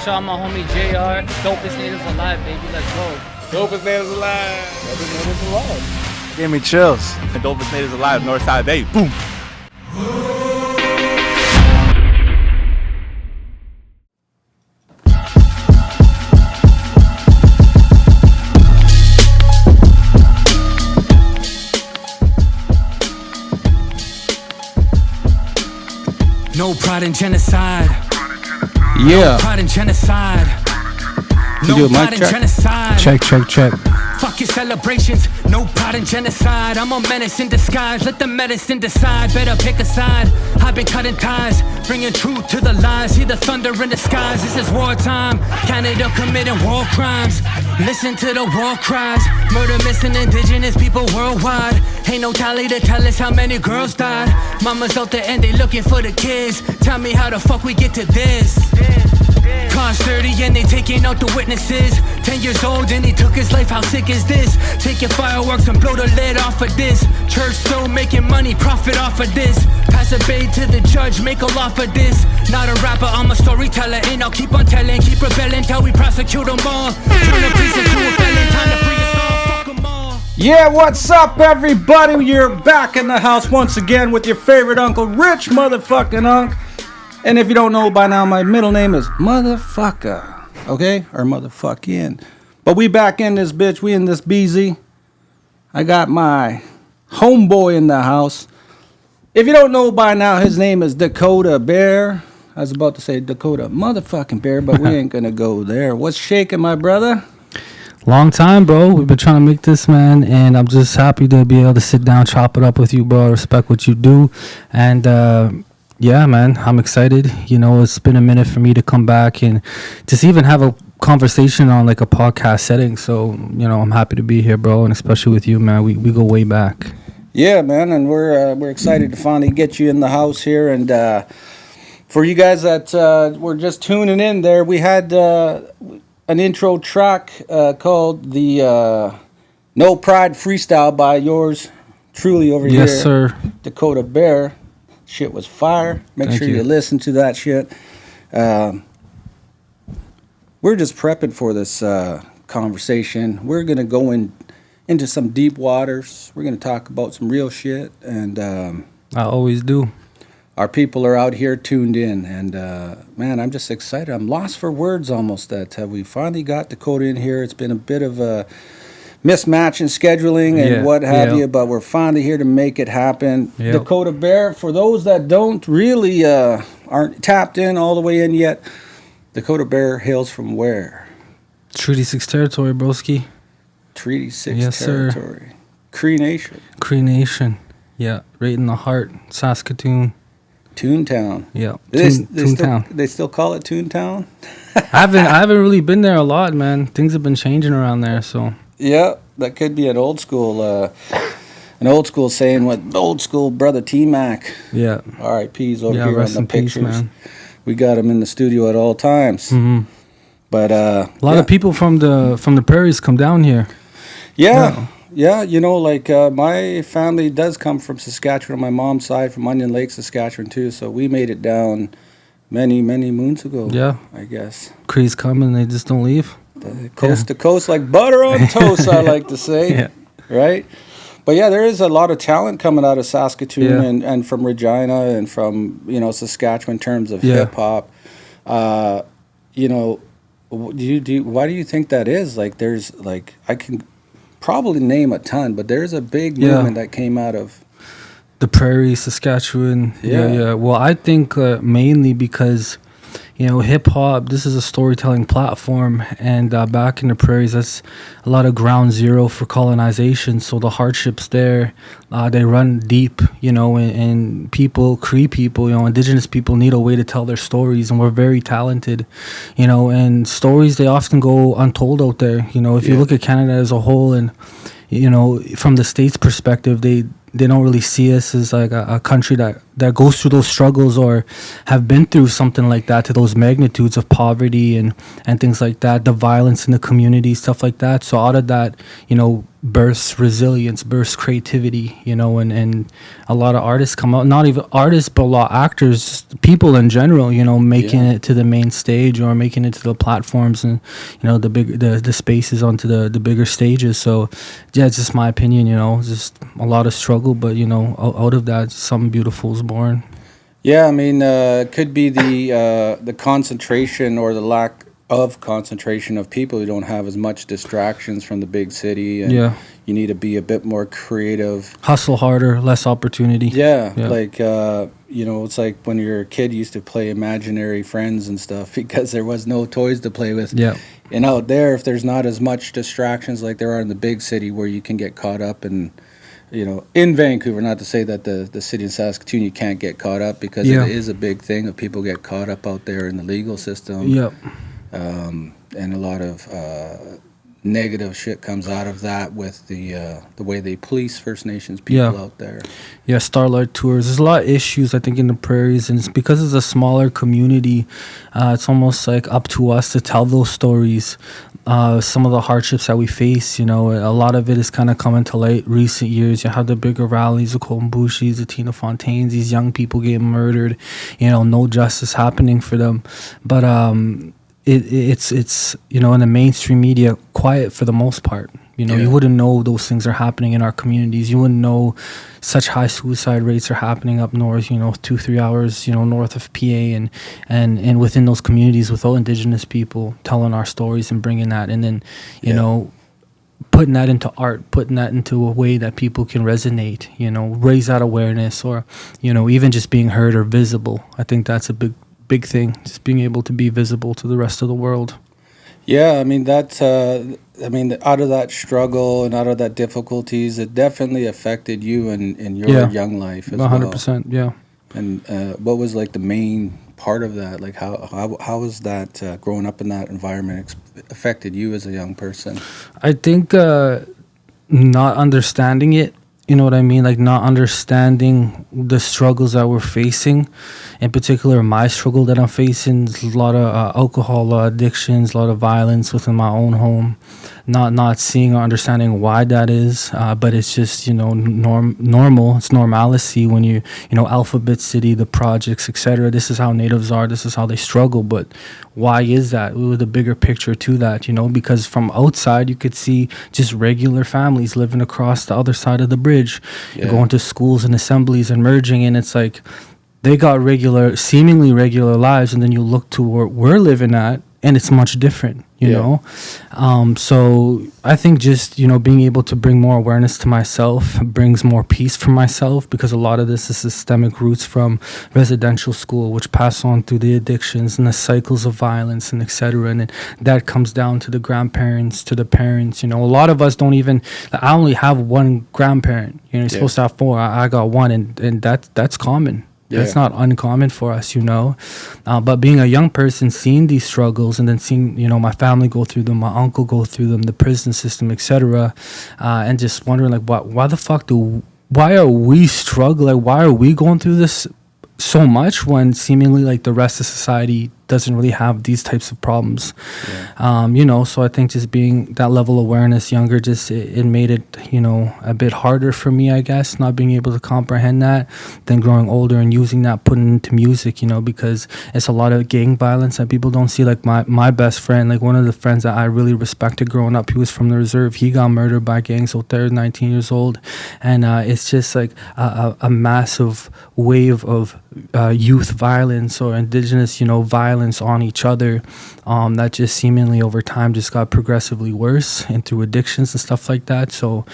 shout out my homie JR. Dopest Natives Alive, baby. Let's go. Dopest Natives Alive. Dopest Natives Alive. Give me chills. Dopest Natives Alive, Northside Bay. Boom. No pride in genocide. Yeah. No pride in genocide. You do a mic check? Genocide. Check. Fuck your celebrations. No pride in genocide. I'm a menace in disguise. Let the medicine decide. Better pick a side. I've been cutting ties, bringing truth to the lies. See the thunder in the skies. This is wartime. Canada committing war crimes. Listen to the war cries. Murder missing indigenous people worldwide. Ain't no tally to tell us how many girls died. Mamas out there and they looking for the kids. Tell me how the fuck we get to this. Cars 30 and they taking out the witnesses. 10 years old and he took his life, how sick is this? Taking fireworks and blow the lid off of this. Church still making money, profit off of this. Pass a bait to the judge, make a law for this. Not a rapper, I'm a storyteller. And I'll keep on telling, keep rebelling till we prosecute them all. Turn a priest into a felon, time to free us all, fuck them all. Yeah, what's up, everybody? You're back in the house once again with your favorite Uncle Rich motherfucking Unc. And if you don't know by now, my middle name is Motherfucker, okay? Or Motherfucking. But we back in this bitch. We in this BZ. I got my homeboy in the house. If you don't know by now, his name is Dakota Bear. I was about to say Dakota motherfucking Bear, but we ain't gonna go there. What's shaking, my brother? Long time, bro. We've been trying to make this, man, and I'm just happy to be able to sit down, chop it up with you, bro. I respect what you do, and yeah, man, I'm excited. You know, it's been a minute for me to come back and just even have a conversation on like a podcast setting. So, you know, I'm happy to be here, bro, and especially with you, man. We go way back. Yeah, man, and we're excited to finally get you in the house here. And for you guys that were just tuning in there, we had an intro track called the No Pride Freestyle by yours truly over here. Yes, sir. Dakota Bear. Shit was fire. Make Thank sure you. you listen to that shit. We're just prepping for this conversation. We're going to go into some deep waters. We're going to talk about some real shit. And I always do. our people are out here tuned in. And, man, I'm just excited. I'm lost for words almost that we finally got Dakota in here. It's been a bit of a mismatch in scheduling and what have you, but we're finally here to make it happen. Dakota Bear, for those that don't really aren't tapped in all the way in yet, Dakota Bear hails from where? Treaty 6 territory, broski. Treaty 6 Yes, territory. Sir. Cree Nation. Cree Nation. Yeah, right in the heart. Saskatoon. Toontown. Yeah, Toontown. They still call it Toontown? I haven't really been there a lot, man. Things have been changing around there, so... Yeah, that could be an old school saying what old school brother T-Mac. Yeah. R.I.P.'s over here on the peace, pictures. man. We got him in the studio at all times. Mm-hmm. But a lot of people from the prairies come down here. Yeah. You know, like my family does come from Saskatchewan on my mom's side, from Onion Lake, Saskatchewan too. So we made it down many moons ago. Yeah, I guess. Crees come and they just don't leave. Coast to coast, like butter on toast, I like to say. Yeah. Right? But yeah, there is a lot of talent coming out of Saskatoon and from Regina and from, you know, Saskatchewan in terms of hip hop. You know, why do you think that is? Like, there's like, I can probably name a ton, but there's a big movement that came out of the prairie, Saskatchewan. Yeah. Well, I think mainly because, you know, hip hop, this is a storytelling platform, and back in the prairies, that's a lot of ground zero for colonization. So the hardships there, they run deep, you know, and people, Cree people, you know, Indigenous people need a way to tell their stories, and we're very talented, you know, and stories, they often go untold out there. You know, if you look at Canada as a whole, and, you know, from the States perspective, they don't really see us as like a country that that goes through those struggles or have been through something like that, to those magnitudes of poverty and things like that, the violence in the community, stuff like that. So out of that, births resilience, births creativity, and a lot of artists come out, not even artists, but a lot of actors, people in general, making it to the main stage or making it to the platforms and, the spaces onto the bigger stages. So yeah, it's just my opinion, just a lot of struggle, but, out of that, something beautiful is born. Yeah, I mean, it could be the concentration or the lack of concentration of people who don't have as much distractions from the big city, and you need to be a bit more creative, hustle harder, less opportunity. Like it's like when you're a kid, you used to play imaginary friends and stuff because there was no toys to play with. And out there, if there's not as much distractions like there are in the big city, where you can get caught up in Vancouver, not to say that the city of Saskatoon you can't get caught up, because it is a big thing of people get caught up out there in the legal system. And a lot of negative shit comes out of that with the way they police First Nations people out there. Starlight Tours. There's a lot of issues, I think, in the prairies, and it's because it's a smaller community. It's almost like up to us to tell those stories. Some of the hardships that we face, a lot of it is kind of coming to light recent years. You have the bigger rallies, the Colton Boushis, the Tina Fontaines, these young people getting murdered, no justice happening for them. But it's in the mainstream media, quiet for the most part. You wouldn't know those things are happening in our communities. You wouldn't know such high suicide rates are happening up north, 2-3 hours, north of PA, and within those communities without Indigenous people telling our stories and bringing that, and then, putting that into art, putting that into a way that people can resonate, raise that awareness, or, even just being heard or visible. I think that's a big thing, just being able to be visible to the rest of the world. Yeah, I mean, that's, out of that struggle and out of that difficulties, it definitely affected you in your young life as 100%, well. And what was like the main part of that? Like how was that growing up in that environment affected you as a young person? I think not understanding it. You know what I mean? Like not understanding the struggles that we're facing. In particular, my struggle that I'm facing is a lot of alcohol, a lot of addictions, a lot of violence within my own home. Not seeing or understanding why that is, but it's just, normal. It's normalcy when you Alphabet City, the projects, etc. This is how natives are. This is how they struggle. But why is that? With a bigger picture to that, because from outside you could see just regular families living across the other side of the bridge, going to schools and assemblies and merging, and it's like they got seemingly regular lives, and then you look to where we're living at, and it's much different, you know? So I think just, being able to bring more awareness to myself brings more peace for myself, because a lot of this is systemic roots from residential school, which pass on through the addictions and the cycles of violence and etc. And that comes down to the grandparents, to the parents. A lot of us don't even, I only have one grandparent, you're supposed to have 4. I got 1, and that's common. That's not uncommon for us, but being a young person, seeing these struggles, and then seeing, my family go through them, my uncle go through them, the prison system, etc., and just wondering, like, why are we struggling? Why are we going through this so much when seemingly like the rest of society doesn't really have these types of problems? So I think just being that level of awareness younger, just it made it a bit harder for me, I guess, not being able to comprehend that. Then growing older and using that, putting it into music, because it's a lot of gang violence that people don't see. Like my best friend, like one of the friends that I really respected growing up, he was from the reserve, he got murdered by gangs out there, 19 years old, and it's just like a massive wave of youth violence or Indigenous violence on each other, that just seemingly over time just got progressively worse, and through addictions and stuff like that. So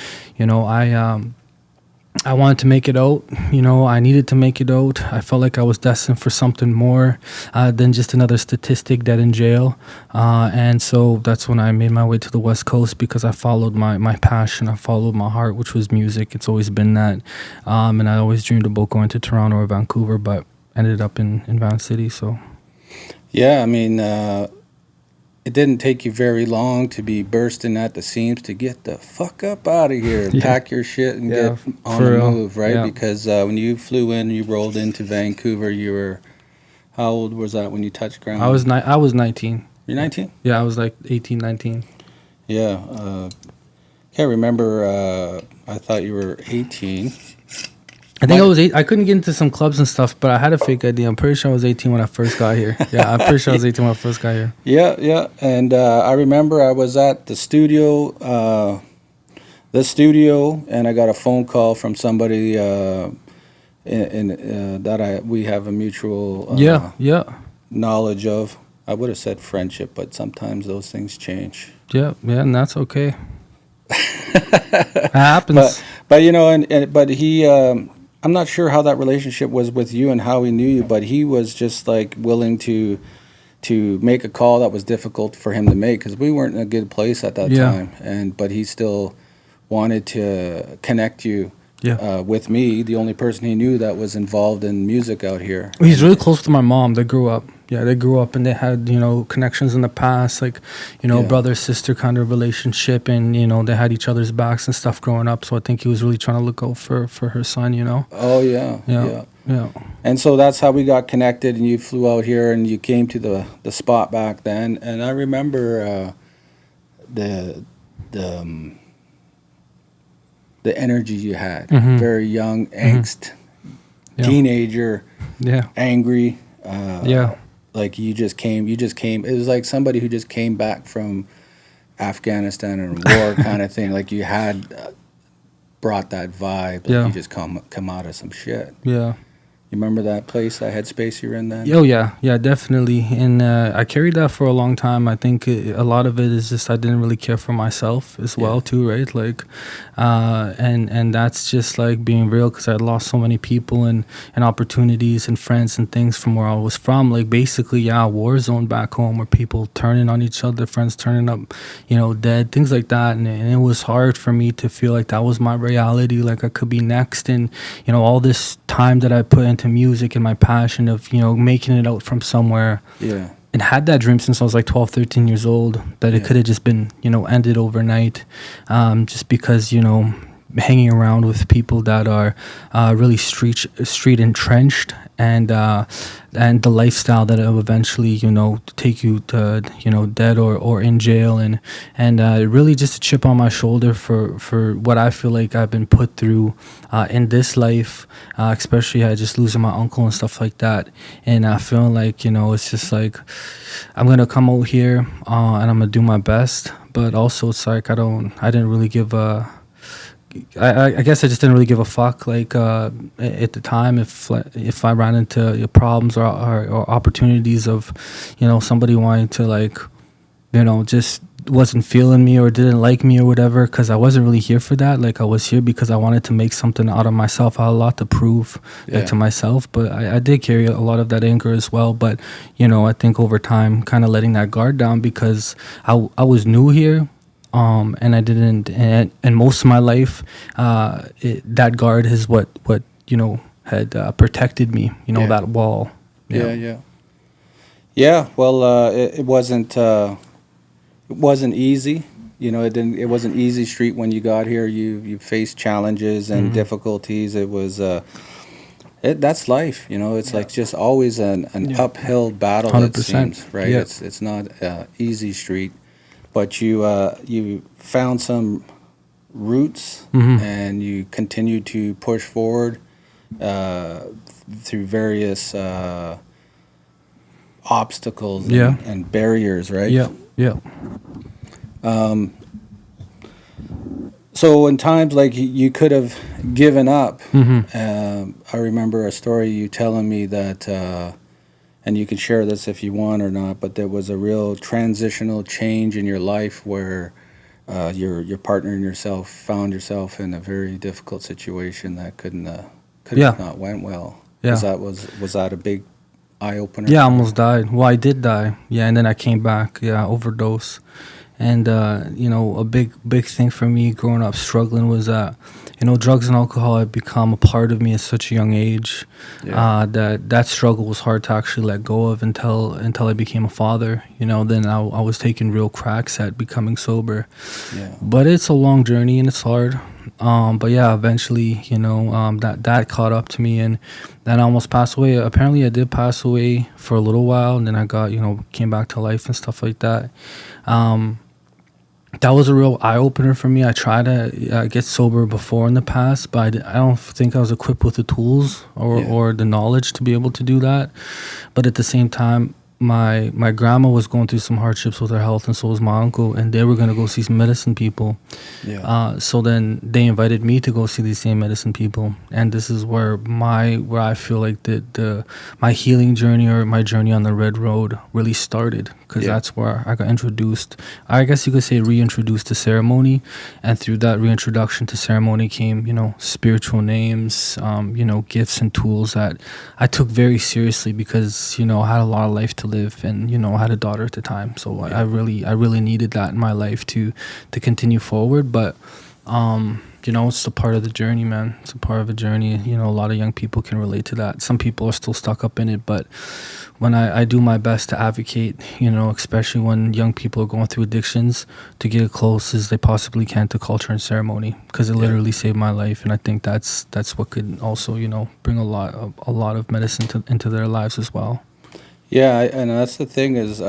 I wanted to make it out, I needed to make it out. I felt like I was destined for something more than just another statistic dead in jail, and so that's when I made my way to the West Coast, because I followed my passion, I followed my heart, which was music. It's always been that, and I always dreamed about going to Toronto or Vancouver, but ended up in Van City. So yeah, I mean, it didn't take you very long to be bursting at the seams to get the fuck up out of here, pack your shit and get on the move, right? Yeah. Because when you flew in, you rolled into Vancouver, you were, how old was that when you touched ground? I was 19. You're 19? Yeah, I was like 18, 19. Yeah. Can't remember, I thought you were 18. I think I was 8. I couldn't get into some clubs and stuff, but I had a fake ID. I'm pretty sure I was 18 when I first got here. Yeah, I'm pretty sure I was 18 when I first got here. Yeah. And I remember I was at the studio, and I got a phone call from somebody we have a mutual knowledge of. I would have said friendship, but sometimes those things change. Yeah, and that's okay. It happens. But you know, but he. I'm not sure how that relationship was with you and how he knew you, but he was just like willing to make a call that was difficult for him to make because we weren't in a good place at that time. But he still wanted to connect you with me, the only person he knew that was involved in music out here. He's really close to my mom. They grew up. Yeah, they grew up and they had, connections in the past, like, brother-sister kind of relationship, and, they had each other's backs and stuff growing up. So I think he was really trying to look out for her son, Oh, yeah. And so that's how we got connected, and you flew out here and you came to the spot back then. And I remember the energy you had, very young, angst, teenager, angry. Like you just came. It was like somebody who just came back from Afghanistan and war kind of thing. Like you had brought that vibe. Like you just come out of some shit. Yeah. You remember that place, that headspace you were in then? Oh, yeah, definitely. And I carried that for a long time. I think a lot of it is just I didn't really care for myself as well, too, right? Like, and that's just like being real because I lost so many people and opportunities and friends and things from where I was from. Like, basically, a war zone back home where people turning on each other, friends turning up, dead, things like that. And it was hard for me to feel like that was my reality, like I could be next. And, all this time that I put into music and my passion of making it out from somewhere and had that dream since I was like 12, 13 years old that it could have just been ended overnight, just because hanging around with people that are really street entrenched and the lifestyle that will eventually take you to dead or in jail and really just a chip on my shoulder for what I feel like I've been put through in this life, especially just losing my uncle and stuff like that, and feeling like it's just like I'm gonna come out here and I'm gonna do my best, but also it's like I didn't really give a I guess I just didn't really give a fuck, like at the time, if I ran into problems or opportunities of, somebody wanting to like, just wasn't feeling me or didn't like me or whatever, because I wasn't really here for that. Like I was here because I wanted to make something out of myself. I had a lot to prove to myself, but I did carry a lot of that anger as well. But I think over time, kind of letting that guard down because I was new here. And I didn't, and most of my life, that guard is what had protected me. That wall. Yeah. Well, it wasn't easy. It wasn't easy street when you got here. You faced challenges and difficulties. It was that's life. It's like just always an uphill battle. 100%. It seems, right? Yeah. It's not easy street. But you found some roots and you continue to push forward through various obstacles and barriers, right? Yeah. So in times like you could have given up, I remember a story you telling me that and you can share this if you want or not, but there was a real transitional change in your life where your partner and yourself found yourself in a very difficult situation that could have not went well. Yeah. Was that a big eye opener? Yeah, I almost died. Well, I did die. Yeah, and then I came back. Yeah, overdose. And you know, a big thing for me growing up struggling was that, you know, drugs and alcohol had become a part of me at such a young age. That struggle was hard to actually let go of until I became a father. You know, then I was taking real cracks at becoming sober. But it's a long journey and it's hard. But yeah, eventually, you know, that caught up to me, and then I almost passed away. Apparently I did pass away for a little while, and then I got, you know, came back to life and stuff like that. That was a real eye-opener for me. I tried to get sober before in the past, but I don't think I was equipped with the tools or the knowledge to be able to do that. But at the same time, my grandma was going through some hardships with her health, and so was my uncle, and they were going to go see some medicine people. So then they invited me to go see these same medicine people, and this is where I feel like my healing journey, or my journey on the red road, really started, because that's where I got introduced. I guess you could say reintroduced to ceremony, and through that reintroduction to ceremony came, you know, spiritual names, you know, gifts and tools that I took very seriously, because, you know, I had a lot of life to live, and, you know, I had a daughter at the time, so I really needed that in my life to continue forward. But you know, it's a part of the journey, man. It's a part of a journey. You know, a lot of young people can relate to that. Some people are still stuck up in it, but when I do my best to advocate, you know, especially when young people are going through addictions, to get as close as they possibly can to culture and ceremony, because it literally saved my life. And I think that's what could also, you know, bring a lot of medicine into their lives as well. Yeah, and that's the thing is,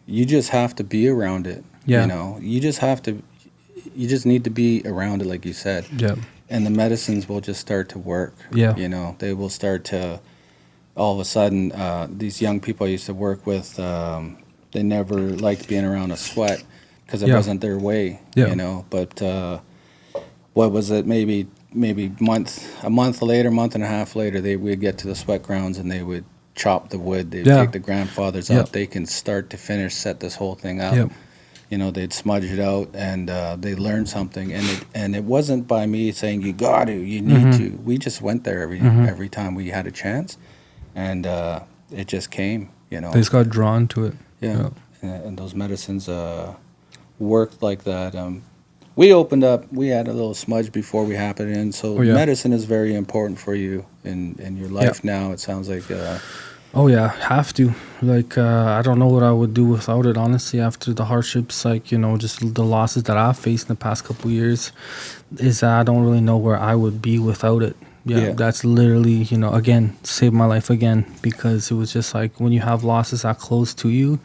you just have to be around it. You know, you just need to be around it, like you said. And the medicines will just start to work. You know, they will start to, all of a sudden, these young people I used to work with, they never liked being around a sweat, because it wasn't their way, you know. But what was it, maybe a month and a half later, they would get to the sweat grounds, and they would chop the wood. They'd take the grandfathers up. They can start to finish, set this whole thing up. You know, they'd smudge it out, and they learned something. And it wasn't by me saying, you got to, you need to. We just went there every time we had a chance, and it just came, you know. They just got drawn to it. And those medicines worked like that. We opened up, we had a little smudge before we happened in, so medicine is very important for you in your life now. It sounds like... Oh yeah, have to. Like, I don't know what I would do without it, honestly, after the hardships, like, you know, just the losses that I've faced in the past couple of years, is that I don't really know where I would be without it. That's literally, you know, again, saved my life again, because it was just like, when you have losses that close to you,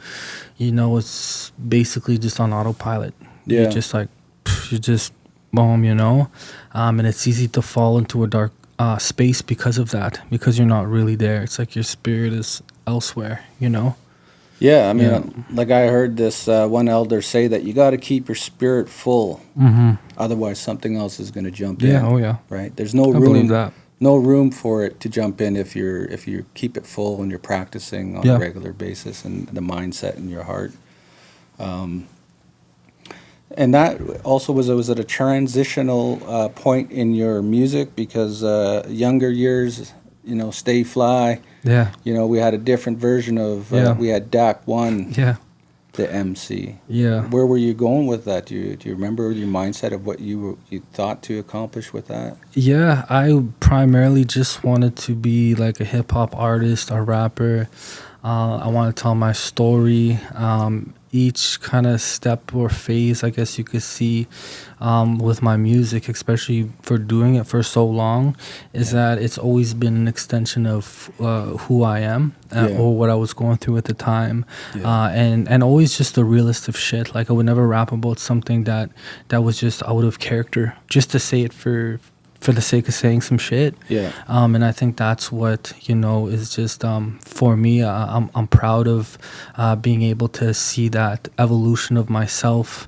you know, it's basically just on autopilot. You're just like, you just, boom, you know, and it's easy to fall into a dark space because of that, because you're not really there. It's like your spirit is elsewhere, you know. I mean, like I heard this one elder say that you got to keep your spirit full, otherwise something else is going to jump in. Right, there's no room for it to jump in if you keep it full and you're practicing on a regular basis, and the mindset in your heart. And that also was at a transitional point in your music, because younger years, you know, Stay Fly. You know, we had a different version of, we had DAC 1, the MC. Where were you going with that? Do you remember your mindset of what you thought to accomplish with that? I primarily just wanted to be like a hip-hop artist or rapper. I want to tell my story. Each kind of step or phase, I guess you could see, with my music, especially for doing it for so long, is that it's always been an extension of who I am or what I was going through at the time, and always just the realest of shit. Like, I would never rap about something that was just out of character, just to say it for the sake of saying some shit. And I think that's what, you know, is just, for me, I'm proud of being able to see that evolution of myself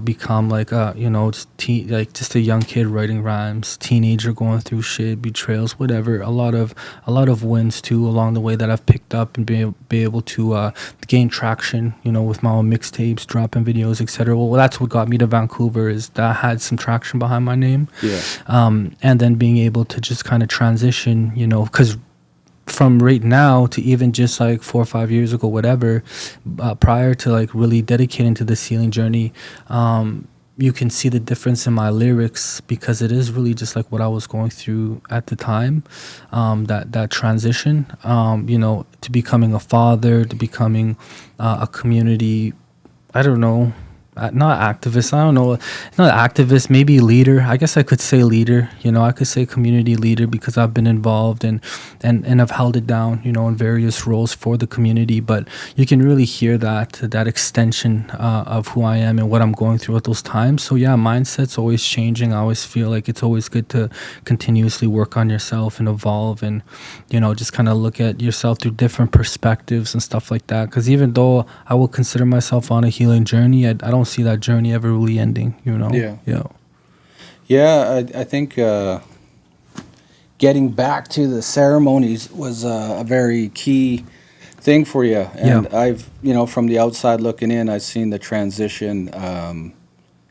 become like, you know, just a young kid writing rhymes, teenager going through shit, betrayals, whatever. A lot of wins too along the way that I've picked up, and be able to gain traction, you know, with my own mixtapes, dropping videos, etc. Well, that's what got me to Vancouver, is that I had some traction behind my name. And then being able to just kind of transition, you know, because from right now to even just like 4 or 5 years ago, whatever, prior to like really dedicating to this healing journey, you can see the difference in my lyrics, because it is really just like what I was going through at the time, that transition, to becoming a father, to becoming a community, I don't know, not activist, I don't know, not activist, maybe leader. I guess I could say leader, I could say community leader, because I've been involved and I've held it down, in various roles for the community. But you can really hear that extension of who I am and what I'm going through at those times. So yeah, mindset's always changing. I always feel like it's always good to continuously work on yourself and evolve, and just kind of look at yourself through different perspectives and stuff like that. Because even though I will consider myself on a healing journey, I don't see that journey ever really ending, I think getting back to the ceremonies was a very key thing for you. And I've, from the outside looking in, I've seen the transition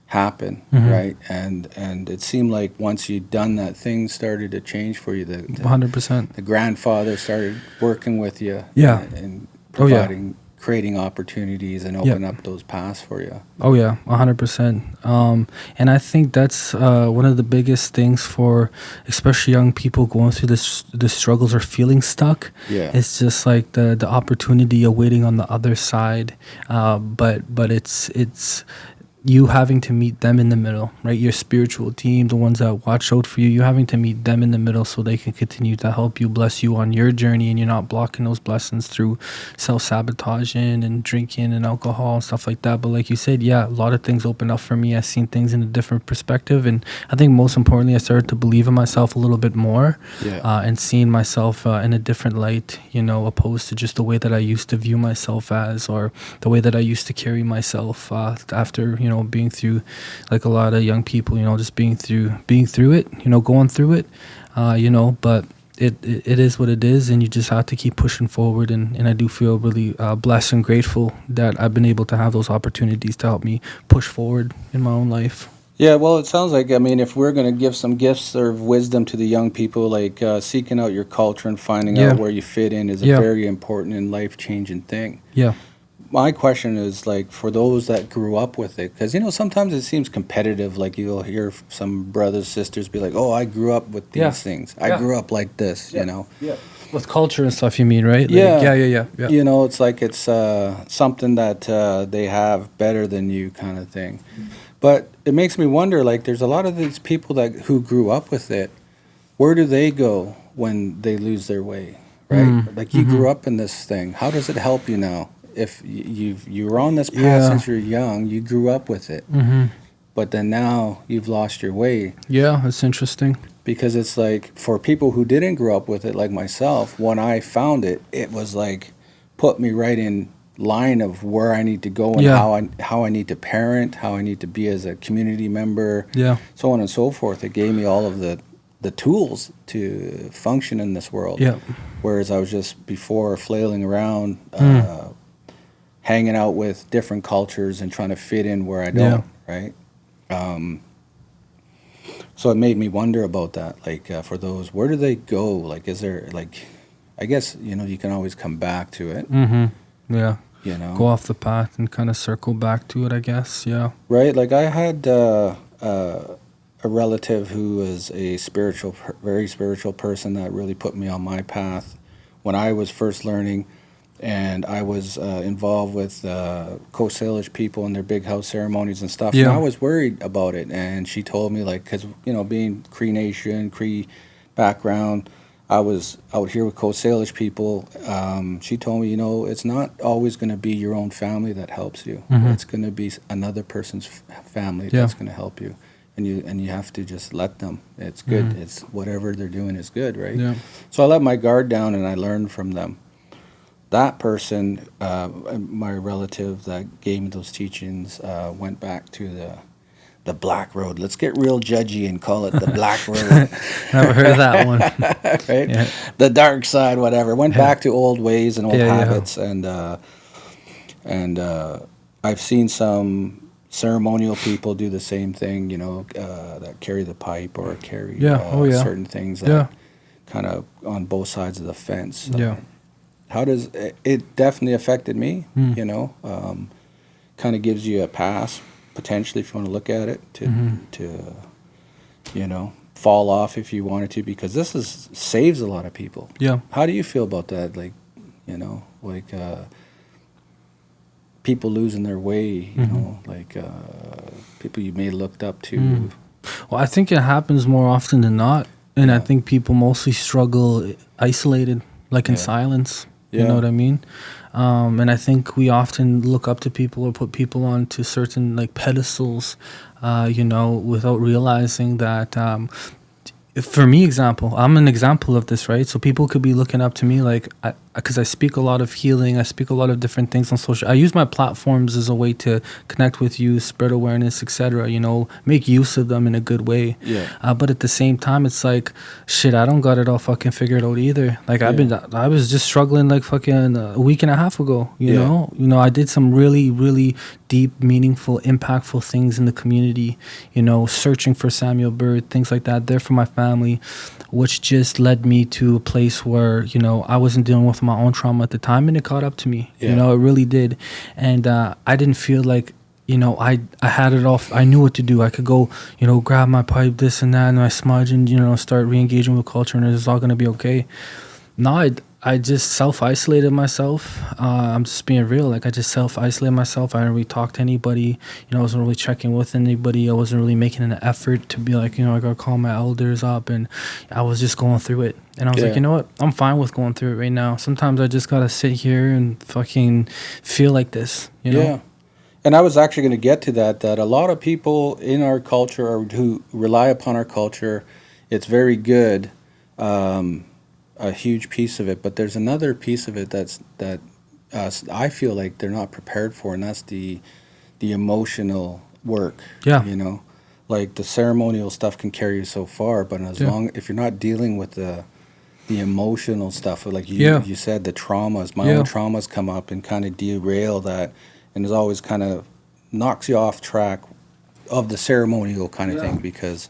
happen, right? And it seemed like once you'd done that, things started to change for you. The 100%. The grandfather started working with you, and creating opportunities and open up those paths for you. 100%. And I think that's one of the biggest things for especially young people going through the struggles or feeling stuck. It's just like the opportunity awaiting on the other side, but it's you having to meet them in the middle, right? Your spiritual team, the ones that watch out for you, you having to meet them in the middle so they can continue to help you, bless you on your journey, and you're not blocking those blessings through self-sabotaging and drinking and alcohol and stuff like that. But like you said, a lot of things opened up for me. I've seen things in a different perspective, and I think most importantly, I started to believe in myself a little bit more, and seeing myself in a different light, opposed to just the way that I used to view myself as, or the way that I used to carry myself after, being through, like a lot of young people, just being through it, going through it, but it is what it is, and you just have to keep pushing forward. And I do feel really blessed and grateful that I've been able to have those opportunities to help me push forward in my own life. Yeah, well, it sounds like, if we're going to give some gifts or wisdom to the young people, like seeking out your culture and finding out where you fit in is a very important and life-changing thing. My question is, like, for those that grew up with it, because, sometimes it seems competitive. Like, you'll hear some brothers, sisters be like, oh, I grew up with these things. I grew up like this, With culture and stuff, you mean, right? Yeah. It's like it's something that they have better than you kind of thing. But it makes me wonder, like, there's a lot of these people who grew up with it. Where do they go when they lose their way, right? Like, you grew up in this thing. How does it help you now? If you were on this path since you're young, you grew up with it, but then now you've lost your way. Yeah, that's interesting. Because it's like, for people who didn't grow up with it, like myself, when I found it, it was like put me right in line of where I need to go and how I need to parent, how I need to be as a community member, so on and so forth. It gave me all of the tools to function in this world. Whereas I was just before flailing around, hanging out with different cultures and trying to fit in where I don't, right? So it made me wonder about that. Like, for those, where do they go? Like, is there, like, I guess, you can always come back to it. Go off the path and kind of circle back to it, I guess. Right? Like, I had a relative who was a very spiritual person that really put me on my path when I was first learning. And I was involved with Coast Salish people and their big house ceremonies and stuff. And I was worried about it. And she told me, like, because, being Cree Nation, Cree background, I was out here with Coast Salish people. She told me, it's not always going to be your own family that helps you. It's going to be another person's family that's going to help you. And you have to just let them. It's good. It's whatever they're doing is good, right? So I let my guard down and I learned from them. That person, my relative that gave me those teachings, went back to the Black Road. Let's get real judgy and call it the Black Road. Never heard of that one. Right? The dark side, whatever. Went back to old ways and old habits. And I've seen some ceremonial people do the same thing, that carry the pipe or carry certain things that kind of on both sides of the fence. Yeah. How does it definitely affected me? Mm. You know, kind of gives you a pass potentially if you want to look at it to you know, fall off if you wanted to, because this is saves a lot of people. Yeah. How do you feel about that? Like, you know, like people losing their way, you know, like people you may looked up to. Well, I think it happens more often than not. And I Yeah. think people mostly struggle isolated, like in Yeah. silence. You Yeah. know what I mean? And I think we often look up to people or put people onto certain like pedestals, you know, without realizing that. For me, I'm an example of this, right? So people could be looking up to me like, because I speak a lot of healing, I speak a lot of different things on social. I use my platforms as a way to connect with you, spread awareness, etc. You know, make use of them in a good way. Yeah. But at the same time, it's like, shit, I don't got it all fucking figured out either. Like I was just struggling like fucking a week and a half ago. You know, I did some really, really deep, meaningful, impactful things in the community. You know, searching for Samuel Bird, things like that. There for my family, which just led me to a place where, you know, I wasn't dealing with my own trauma at the time, and it caught up to me. Yeah. You know, it really did. And I didn't feel like, you know, I had it off. I knew what to do. I could go, you know, grab my pipe, this and that, and I smudge and, you know, start re-engaging with culture, and it's all going to be okay. No, I just self-isolated myself. I'm just being real. Like, I just self-isolated myself. I didn't really talk to anybody. You know, I wasn't really checking with anybody. I wasn't really making an effort to be like, you know, I got to call my elders up. And I was just going through it. And I was like, you know what? I'm fine with going through it right now. Sometimes I just got to sit here and fucking feel like this, you know? Yeah. And I was actually going to get to that a lot of people in our culture or who rely upon our culture, it's very good, a huge piece of it. But there's another piece of it that I feel like they're not prepared for, and that's the emotional work. Yeah. You know, like the ceremonial stuff can carry you so far, but if you're not dealing with the emotional stuff, like you said, the traumas, my own traumas come up and kind of derail that. And it's always kind of knocks you off track of the ceremonial kind of thing, because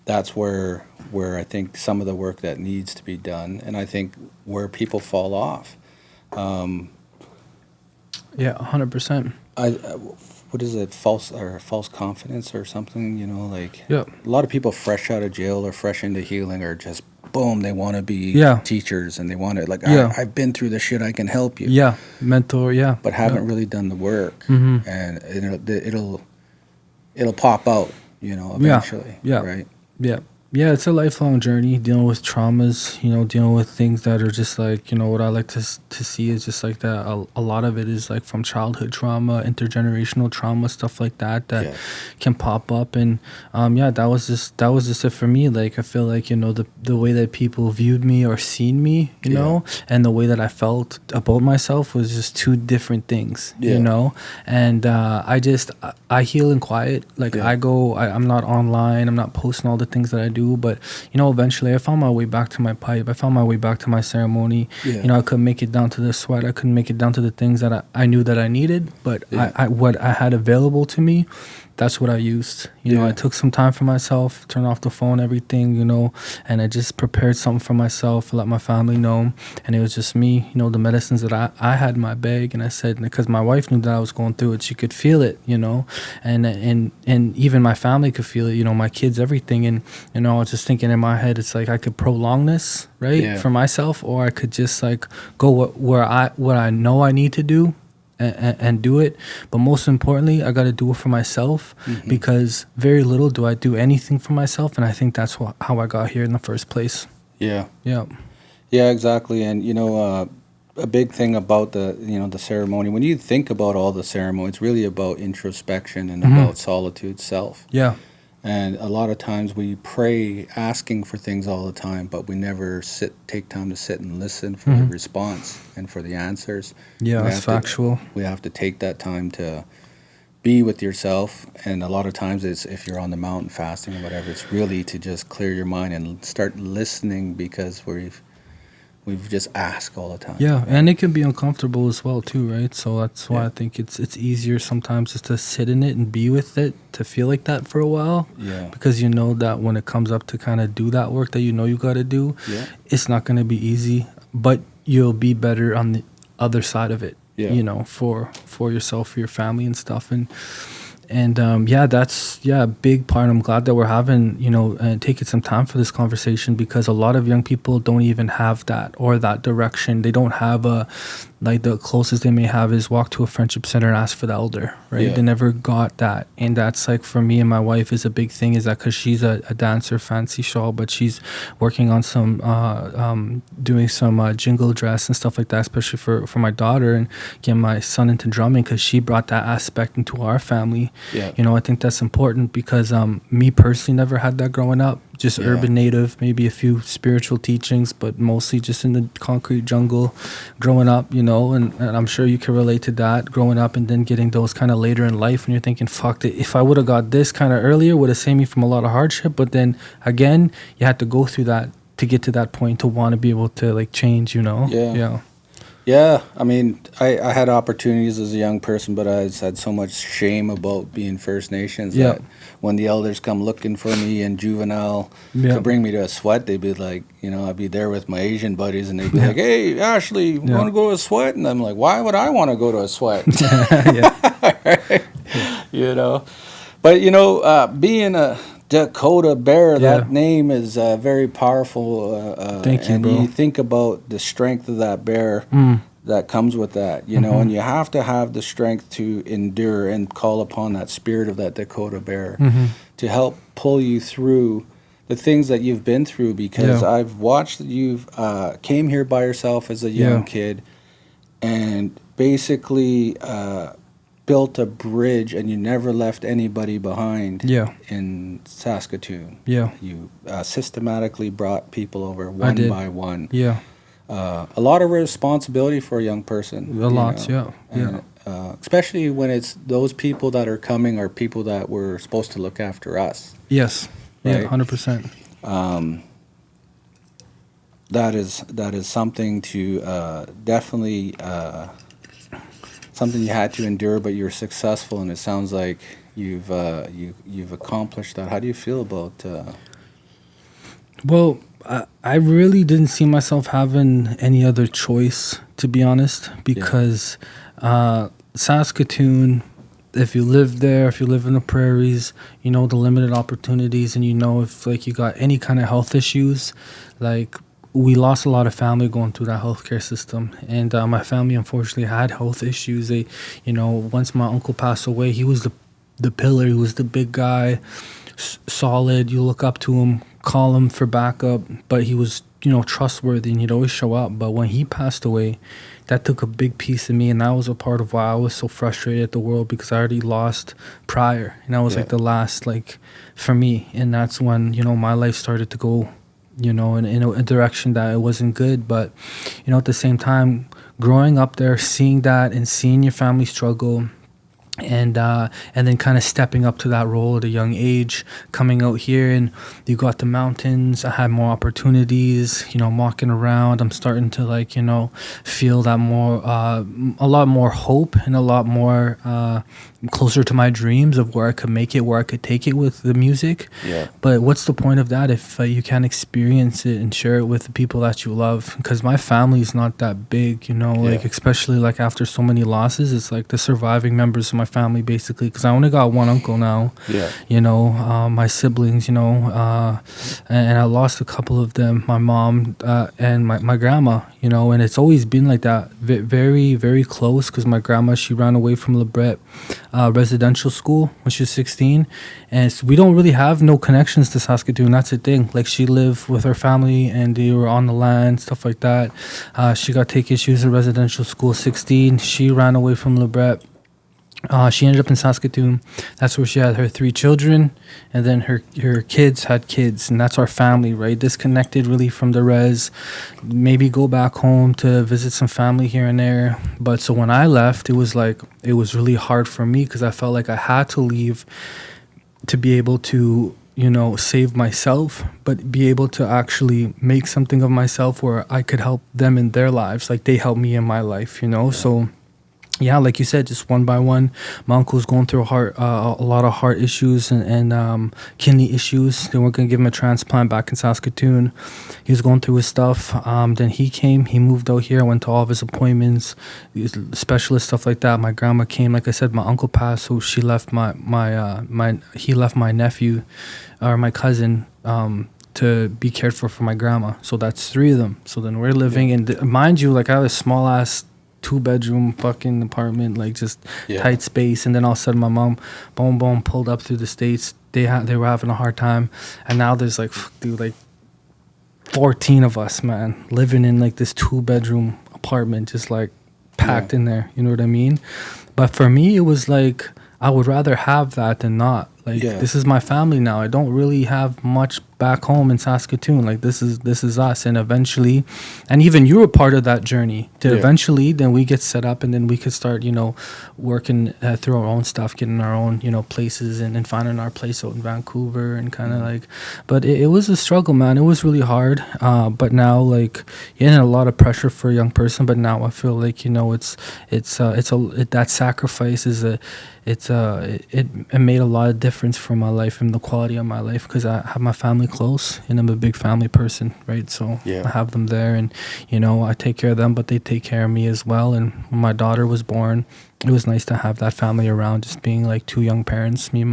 that's where I think some of the work that needs to be done, and I think where people fall off. Yeah, 100%. What is it, false confidence or something? You know, like Yeah. a lot of people fresh out of jail or fresh into healing are just boom, they want to be teachers, and they want to, like, I've been through the shit, I can help you. Yeah, mentor, But haven't really done the work, and it'll pop out, you know, eventually. Right. Yeah, it's a lifelong journey, dealing with traumas, you know, dealing with things that are just like, you know, what I like to see is just like that a lot of it is like from childhood trauma, intergenerational trauma, stuff like that can pop up. And that was just it for me. Like, I feel like, you know, the way that people viewed me or seen me, you know, and the way that I felt about myself was just two different things, you know. And I heal in quiet. Like, I'm not online, I'm not posting all the things that I do, but, you know, eventually I found my way back to my pipe. I found my way back to my ceremony. You know, I couldn't make it down to the sweat. I couldn't make it down to the things that I knew that I needed, but what I had available to me, that's what I used. You know, I took some time for myself, turned off the phone, everything, you know, and I just prepared something for myself, let my family know. And it was just me, you know, the medicines that I had in my bag. And I said, because my wife knew that I was going through it, she could feel it, you know, and even my family could feel it, you know, my kids, everything. And, you know, I was just thinking in my head, it's like I could prolong this, right, for myself, or I could just like go what I know I need to do. And do it, but most importantly, I got to do it for myself, because very little do I do anything for myself, and I think that's how I got here in the first place. Yeah, exactly. And, you know, a big thing about the ceremony, when you think about all the ceremony, it's really about introspection and about solitude, self. And a lot of times we pray asking for things all the time, but we never take time to sit and listen for the response and for the answers. It's factual. We have to take that time to be with yourself. And a lot of times it's, if you're on the mountain fasting or whatever, it's really to just clear your mind and start listening, because We've just asked all the time. Yeah, and it can be uncomfortable as well too, right? So that's why I think it's easier sometimes just to sit in it and be with it, to feel like that for a while. Yeah. Because you know that when it comes up to kind of do that work that you know you got to do, it's not going to be easy, but you'll be better on the other side of it. Yeah. You know, for yourself, for your family and stuff, and that's a big part. I'm glad that we're having, taking some time for this conversation, because a lot of young people don't even have that or that direction. They don't have the closest they may have is walk to a friendship center and ask for the elder, right? Yeah. They never got that. And that's like, for me and my wife, is a big thing, is that because she's a dancer, fancy shawl, but she's working on some, doing some jingle dress and stuff like that, especially for my daughter, and getting my son into drumming, because she brought that aspect into our family. Yeah. I think that's important, because me personally never had that growing up. Just urban native, maybe a few spiritual teachings, but mostly just in the concrete jungle growing up, and I'm sure you can relate to that, growing up and then getting those kind of later in life, and you're thinking, fuck it, if I would have got this kind of earlier, would have saved me from a lot of hardship. But then again, you had to go through that to get to that point, to want to be able to like change, Yeah, I mean, I had opportunities as a young person, but I just had so much shame about being First Nations that when the elders come looking for me in juvenile to bring me to a sweat, they'd be like, I'd be there with my Asian buddies, and they'd be like, hey, Ashley, you want to go to a sweat? And I'm like, why would I want to go to a sweat? But, being a Dakota Bear, that name is very powerful. Thank you, and bro. you think about the strength of that bear that comes with that, and you have to have the strength to endure and call upon that spirit of that Dakota Bear to help pull you through the things that you've been through, because I've watched that you've came here by yourself as a young kid and basically built a bridge, and you never left anybody behind in Saskatoon. You systematically brought people over one by one. A lot of responsibility for a young person. Especially when it's those people that are coming are people that were supposed to look after us. Yes. Right? Yeah, 100%. That is something to definitely something you had to endure, but you're successful, and it sounds like you've accomplished that. How do you feel about? Well, I really didn't see myself having any other choice, to be honest, because Saskatoon, if you live there, if you live in the prairies, the limited opportunities, and if like you got any kind of health issues, like we lost a lot of family going through that healthcare system, and my family unfortunately had health issues. They, once my uncle passed away, he was the pillar, he was the big guy, solid. You look up to him, call him for backup, but he was trustworthy, and he'd always show up. But when he passed away, that took a big piece of me, and that was a part of why I was so frustrated at the world, because I already lost prior, and that was like the last, like, for me. And that's when my life started to go in a direction that it wasn't good. But at the same time, growing up there, seeing that and seeing your family struggle, and then kind of stepping up to that role at a young age, coming out here, and you got the mountains. I had more opportunities, I'm walking around. I'm starting to feel that more, a lot more hope, and a lot more closer to my dreams of where I could make it, where I could take it with the music. But what's the point of that if you can't experience it and share it with the people that you love? Because my family is not that big, like, especially like after so many losses, it's like the surviving members of my family, basically, because I only got one uncle now. My siblings, and I lost a couple of them, my mom and my grandma, and it's always been like that, very, very close, because my grandma, she ran away from LeBret residential school when she was 16, and so we don't really have no connections to Saskatoon. That's the thing. Like, she lived with her family, and they were on the land, stuff like that. She got taken. She was in residential school, 16. She ran away from LeBret. She ended up in Saskatoon. That's where she had her 3 children, and then her kids had kids, and that's our family, right? Disconnected really from the res. Maybe go back home to visit some family here and there. But so when I left, it was really hard for me, because I felt like I had to leave to be able to save myself, but be able to actually make something of myself where I could help them in their lives, like they helped me in my life. So. Yeah, like you said, just one by one. My uncle's going through a lot of heart issues and kidney issues. They weren't going to give him a transplant back in Saskatoon. He was going through his stuff. Then he moved out here. I went to all of his appointments, specialist stuff like that. My grandma came. Like I said, my uncle passed, so she left he left my nephew or my cousin to be cared for my grandma. So that's 3 of them. So then we're living, and mind you, like I have a small ass 2-bedroom fucking apartment, like just tight space. And then all of a sudden my mom boom pulled up through the States. They were having a hard time, and now there's like 14 of us, man, living in like this 2-bedroom apartment, just like packed in there, you know what I mean? But for me, it was like I would rather have that than not. Like this is my family now. I don't really have much back home in Saskatoon. Like this is us. And eventually, and even you were part of that journey to eventually then we get set up, and then we could start working through our own stuff, getting our own places, and finding our place out in Vancouver, and kind of like, but it was a struggle, man. It was really hard, but now like a lot of pressure for a young person, but now I feel like that sacrifice is it made a lot of difference for my life and the quality of my life, because I have my family close, and I'm a big family person, right? So I have them there, and I take care of them, but they take care of me as well. And when my daughter was born, it was nice to have that family around, just being like 2 young parents, me and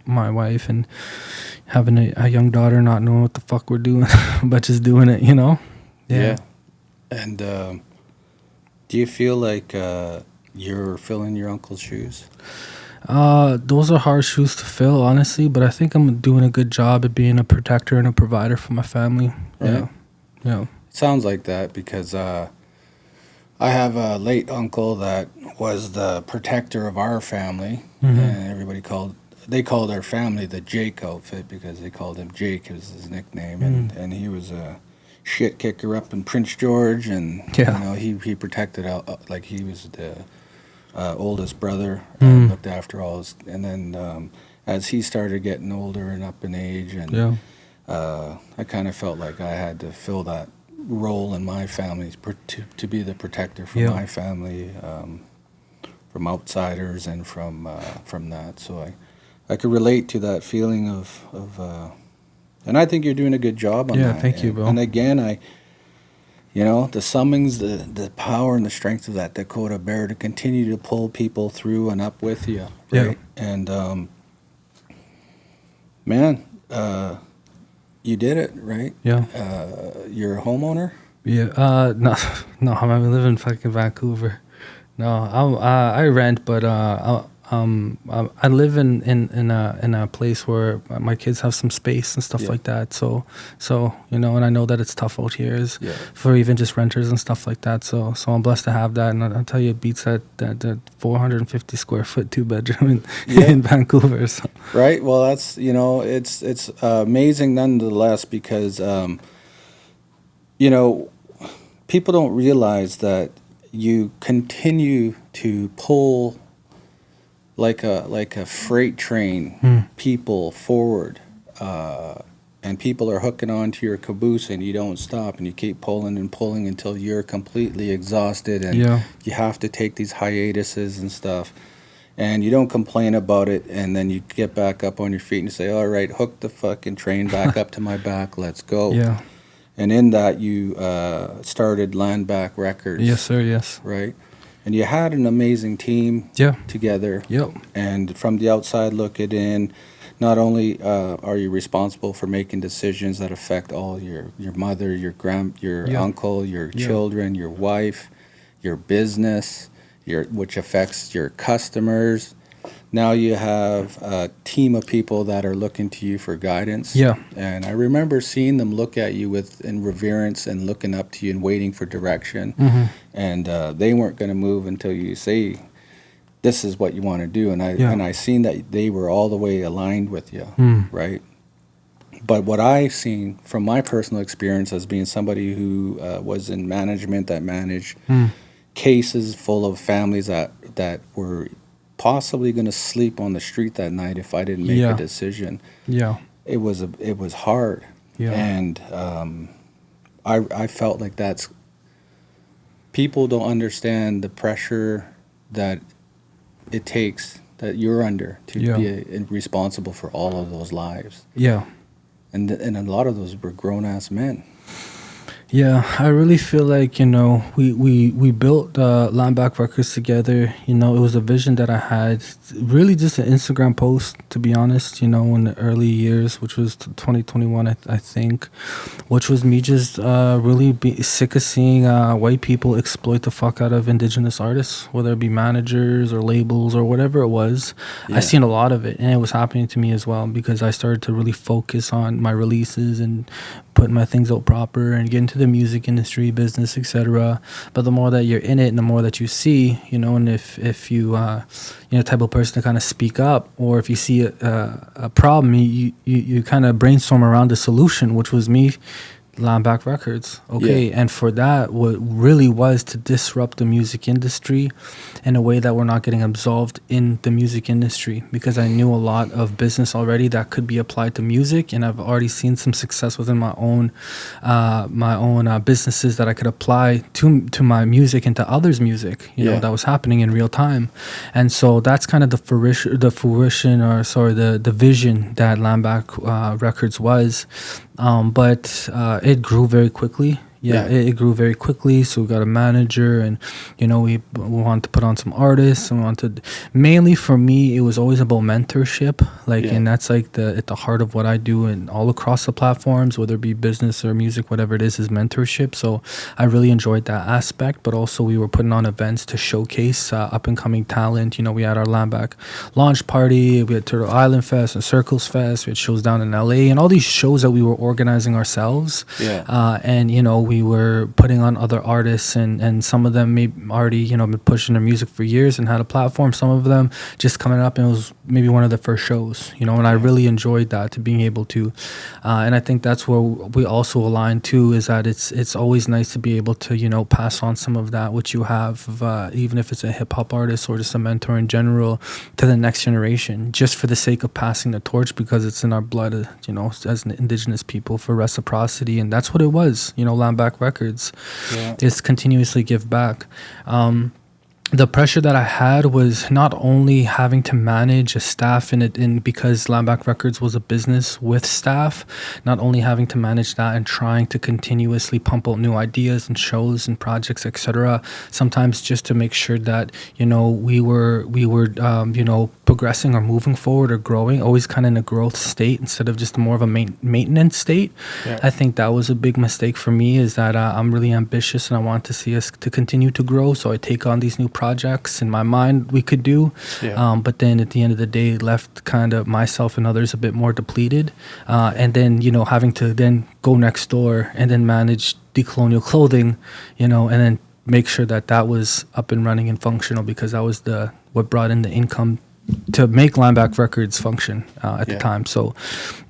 my wife, and having a young daughter, not knowing what the fuck we're doing, but just doing it, And do you feel like you're filling your uncle's shoes? Those are hard shoes to fill, honestly, but I think I'm doing a good job at being a protector and a provider for my family. Right. Yeah. It sounds like that, because I have a late uncle that was the protector of our family, and they called our family the Jake outfit, because they called him Jake, was his nickname, and he was a shit kicker up in Prince George, and he protected out, like he was the oldest brother, looked after all his, and then as he started getting older and up in age, and I kind of felt like I had to fill that role in my family to be the protector for my family, from outsiders and from that. So I could relate to that feeling of and I think you're doing a good job on that. Yeah, thank you, bro. And again, the summons, the power and the strength of that Dakota Bear to continue to pull people through and up with you, right? Yeah. And man, you did it, right? Yeah. You're a homeowner? Yeah. No, I live in fucking Vancouver. No, I rent, but I live in a place where my kids have some space and stuff like that. So and I know that it's tough out here for even just renters and stuff like that. So I'm blessed to have that, and I'll tell you, it beats that 450 square foot 2-bedroom in Vancouver. So. Right. Well, that's it's amazing nonetheless, because people don't realize that you continue to pull like a freight train people forward, and people are hooking onto your caboose, and you don't stop, and you keep pulling and pulling until you're completely exhausted, and you have to take these hiatuses and stuff, and you don't complain about it, and then you get back up on your feet and say, all right, hook the fucking train back up to my back, let's go. And in that, you started Land Back Records. Yes, sir. Yes. Right. And you had an amazing team together. Yep. And from the outside looking in, not only are you responsible for making decisions that affect all your mother, your uncle, your children, your wife, your business, which affects your customers. Now you have a team of people that are looking to you for guidance. Yeah. And I remember seeing them look at you in reverence and looking up to you and waiting for direction. And they weren't going to move until you say, this is what you want to do. And I seen that they were all the way aligned with you, right? But what I've seen from my personal experience as being somebody who was in management that managed cases full of families that were possibly going to sleep on the street that night if I didn't make a decision. it was hard. Yeah. And I felt like that's, people don't understand the pressure that it takes, that you're under, to be responsible for all of those lives. Yeah. And a lot of those were grown-ass men. Yeah, I really feel like, we built Lineback Records together. It was a vision that I had, really just an Instagram post, to be honest, in the early years, which was 2021, I think, which was me just really sick of seeing white people exploit the fuck out of Indigenous artists, whether it be managers or labels or whatever it was. I seen a lot of it, and it was happening to me as well, because I started to really focus on my releases and putting my things out proper and get into the music industry, business, etc. But the more that you're in it and the more that you see, and if you type of person to kind of speak up, or if you see a problem, you kind of brainstorm around the solution, which was me, Lineback Records. And for that, what really was to disrupt the music industry in a way that we're not getting absolved in the music industry, because I knew a lot of business already that could be applied to music, and I've already seen some success within my own businesses that I could apply to my music and to others' music, that was happening in real time. And so that's kind of the vision that Lineback Records was. But it grew very quickly. It grew very quickly. So we got a manager, and we wanted to put on some artists, and we wanted, mainly for me, it was always about mentorship, and that's like at the heart of what I do, and all across the platforms, whether it be business or music, whatever it is mentorship. So I really enjoyed that aspect. But also, we were putting on events to showcase up and coming talent. We had our Lineback launch party, we had Turtle Island Fest and Circles Fest, we had shows down in LA, and all these shows that we were organizing ourselves. And we were putting on other artists, and some of them maybe already been pushing their music for years and had a platform. Some of them just coming up, and it was maybe one of the first shows, and I really enjoyed that, to being able to, and I think that's where we also align too, is that it's always nice to be able to pass on some of that which you have, even if it's a hip hop artist or just a mentor in general, to the next generation, just for the sake of passing the torch, because it's in our blood, as an Indigenous people, for reciprocity. And that's what it was, Lineback Records is continuously give back. The pressure that I had was not only having to manage a staff in because Lineback Records was a business with staff, not only having to manage that and trying to continuously pump out new ideas and shows and projects, etc. Sometimes just to make sure that we were progressing or moving forward or growing, always kind of in a growth state instead of just more of a maintenance state. I think that was a big mistake for me, is that I'm really ambitious and I want to see us to continue to grow. So I take on these new projects in my mind we could do, but then at the end of the day, left kind of myself and others a bit more depleted, and then having to then go next door and then manage Decolonial Clothing, and then make sure that was up and running and functional, because that was what brought in the income to make Lineback Records function at the time. So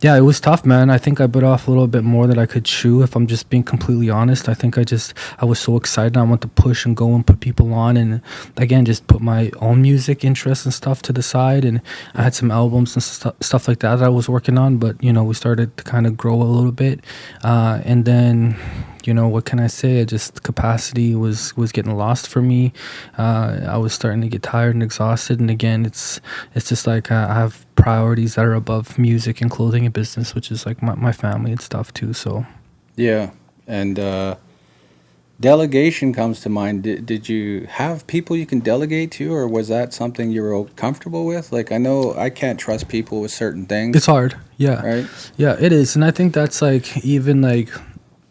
it was tough, man. I think I bit off a little bit more than I could chew, if I'm just being completely honest. I think I was so excited. I want to push and go and put people on, and again, just put my own music interests and stuff to the side. And I had some albums and stuff like that I was working on, but we started to kind of grow a little bit, and then what can I say? Just capacity was getting lost for me. I was starting to get tired and exhausted. And again, it's just like I have priorities that are above music and clothing and business, which is like my family and stuff too. So and delegation comes to mind. Did you have people you can delegate to, or was that something you were comfortable with? Like, I know I can't trust people with certain things. It's hard. Right. It is. And I think that's like, even like,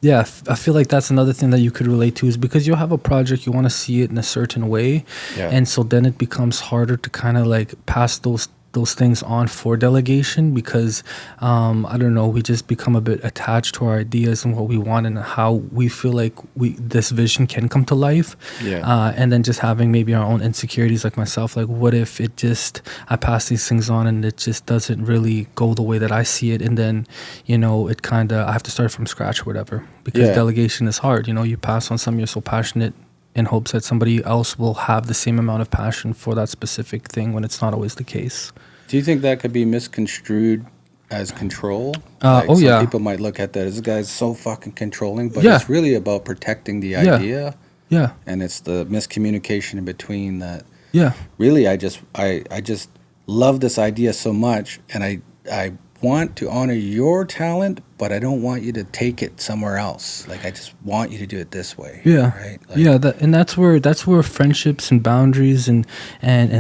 I feel like that's another thing that you could relate to, is because you have a project, you want to see it in a certain way. And so then it becomes harder to kind of like pass those things on for delegation, because I don't know, we just become a bit attached to our ideas and what we want and how we feel like this vision can come to life. And then just having maybe our own insecurities, like myself, like what if I pass these things on and it just doesn't really go the way that I see it, and then it kind of, I have to start from scratch or whatever, because delegation is hard. You pass on something you're so passionate in hopes that somebody else will have the same amount of passion for that specific thing, when it's not always the case. Do you think that could be misconstrued as control. Oh, some yeah. people might look at that as this guy's so fucking controlling, but Yeah. it's really about protecting the Yeah. idea, Yeah. and it's the miscommunication in between that. Yeah. Really, I just love this idea so much, and I want to honor your talent, but I don't want you to take it somewhere else. Like, I just want you to do it this way. Yeah. Right. Yeah. And that's where friendships and boundaries and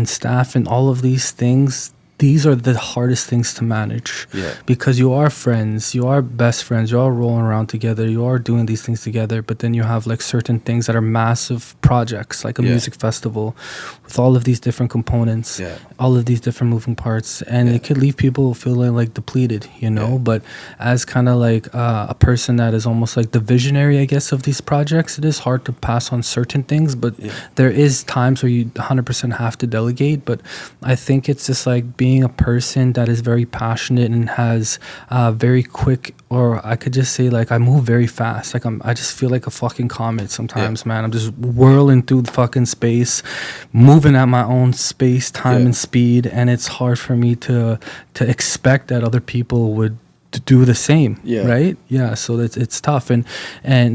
staff and all of these things. These are the hardest things to manage. Yeah. Because you are friends, you are best friends, you are rolling around together, you are doing these things together, but then you have like certain things that are massive projects, like a music festival with all of these different components, all of these different moving parts, and it could leave people feeling like depleted, you know. But as kind of like a person that is almost like the visionary, I guess, of these projects, it is hard to pass on certain things, but there is times where you 100% have to delegate. But I think it's just like being a person that is very passionate and has very quick, or I could just say like I move very fast. Like I just feel like a fucking comet sometimes, man. I'm just whirling through the fucking space, moving at my own space, time, and speed, and it's hard for me to expect that other people would to do the same, right? Yeah, so it's tough, and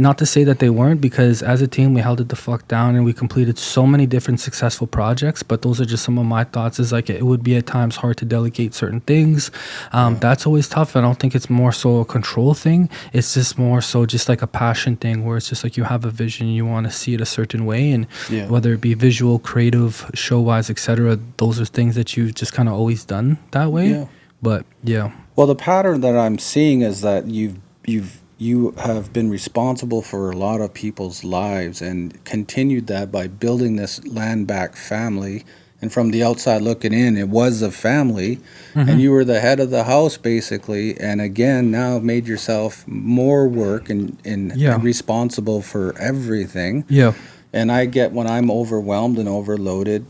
not to say that they weren't, because as a team we held it the fuck down and we completed so many different successful projects. But those are just some of my thoughts. Is like it would be at times hard to delegate certain things. That's always tough. I don't think it's more so a control thing. It's just more so just like a passion thing, where it's just like you have a vision, you want to see it a certain way, and whether it be visual, creative, show wise, etc. Those are things that you've just kind of always done that way. But well, the pattern that I'm seeing is that you have been responsible for a lot of people's lives and continued that by building this land back family. And from the outside looking in, it was a family, and you were the head of the house basically. And again, now made yourself more work and responsible for everything. And I get, when I'm overwhelmed and overloaded,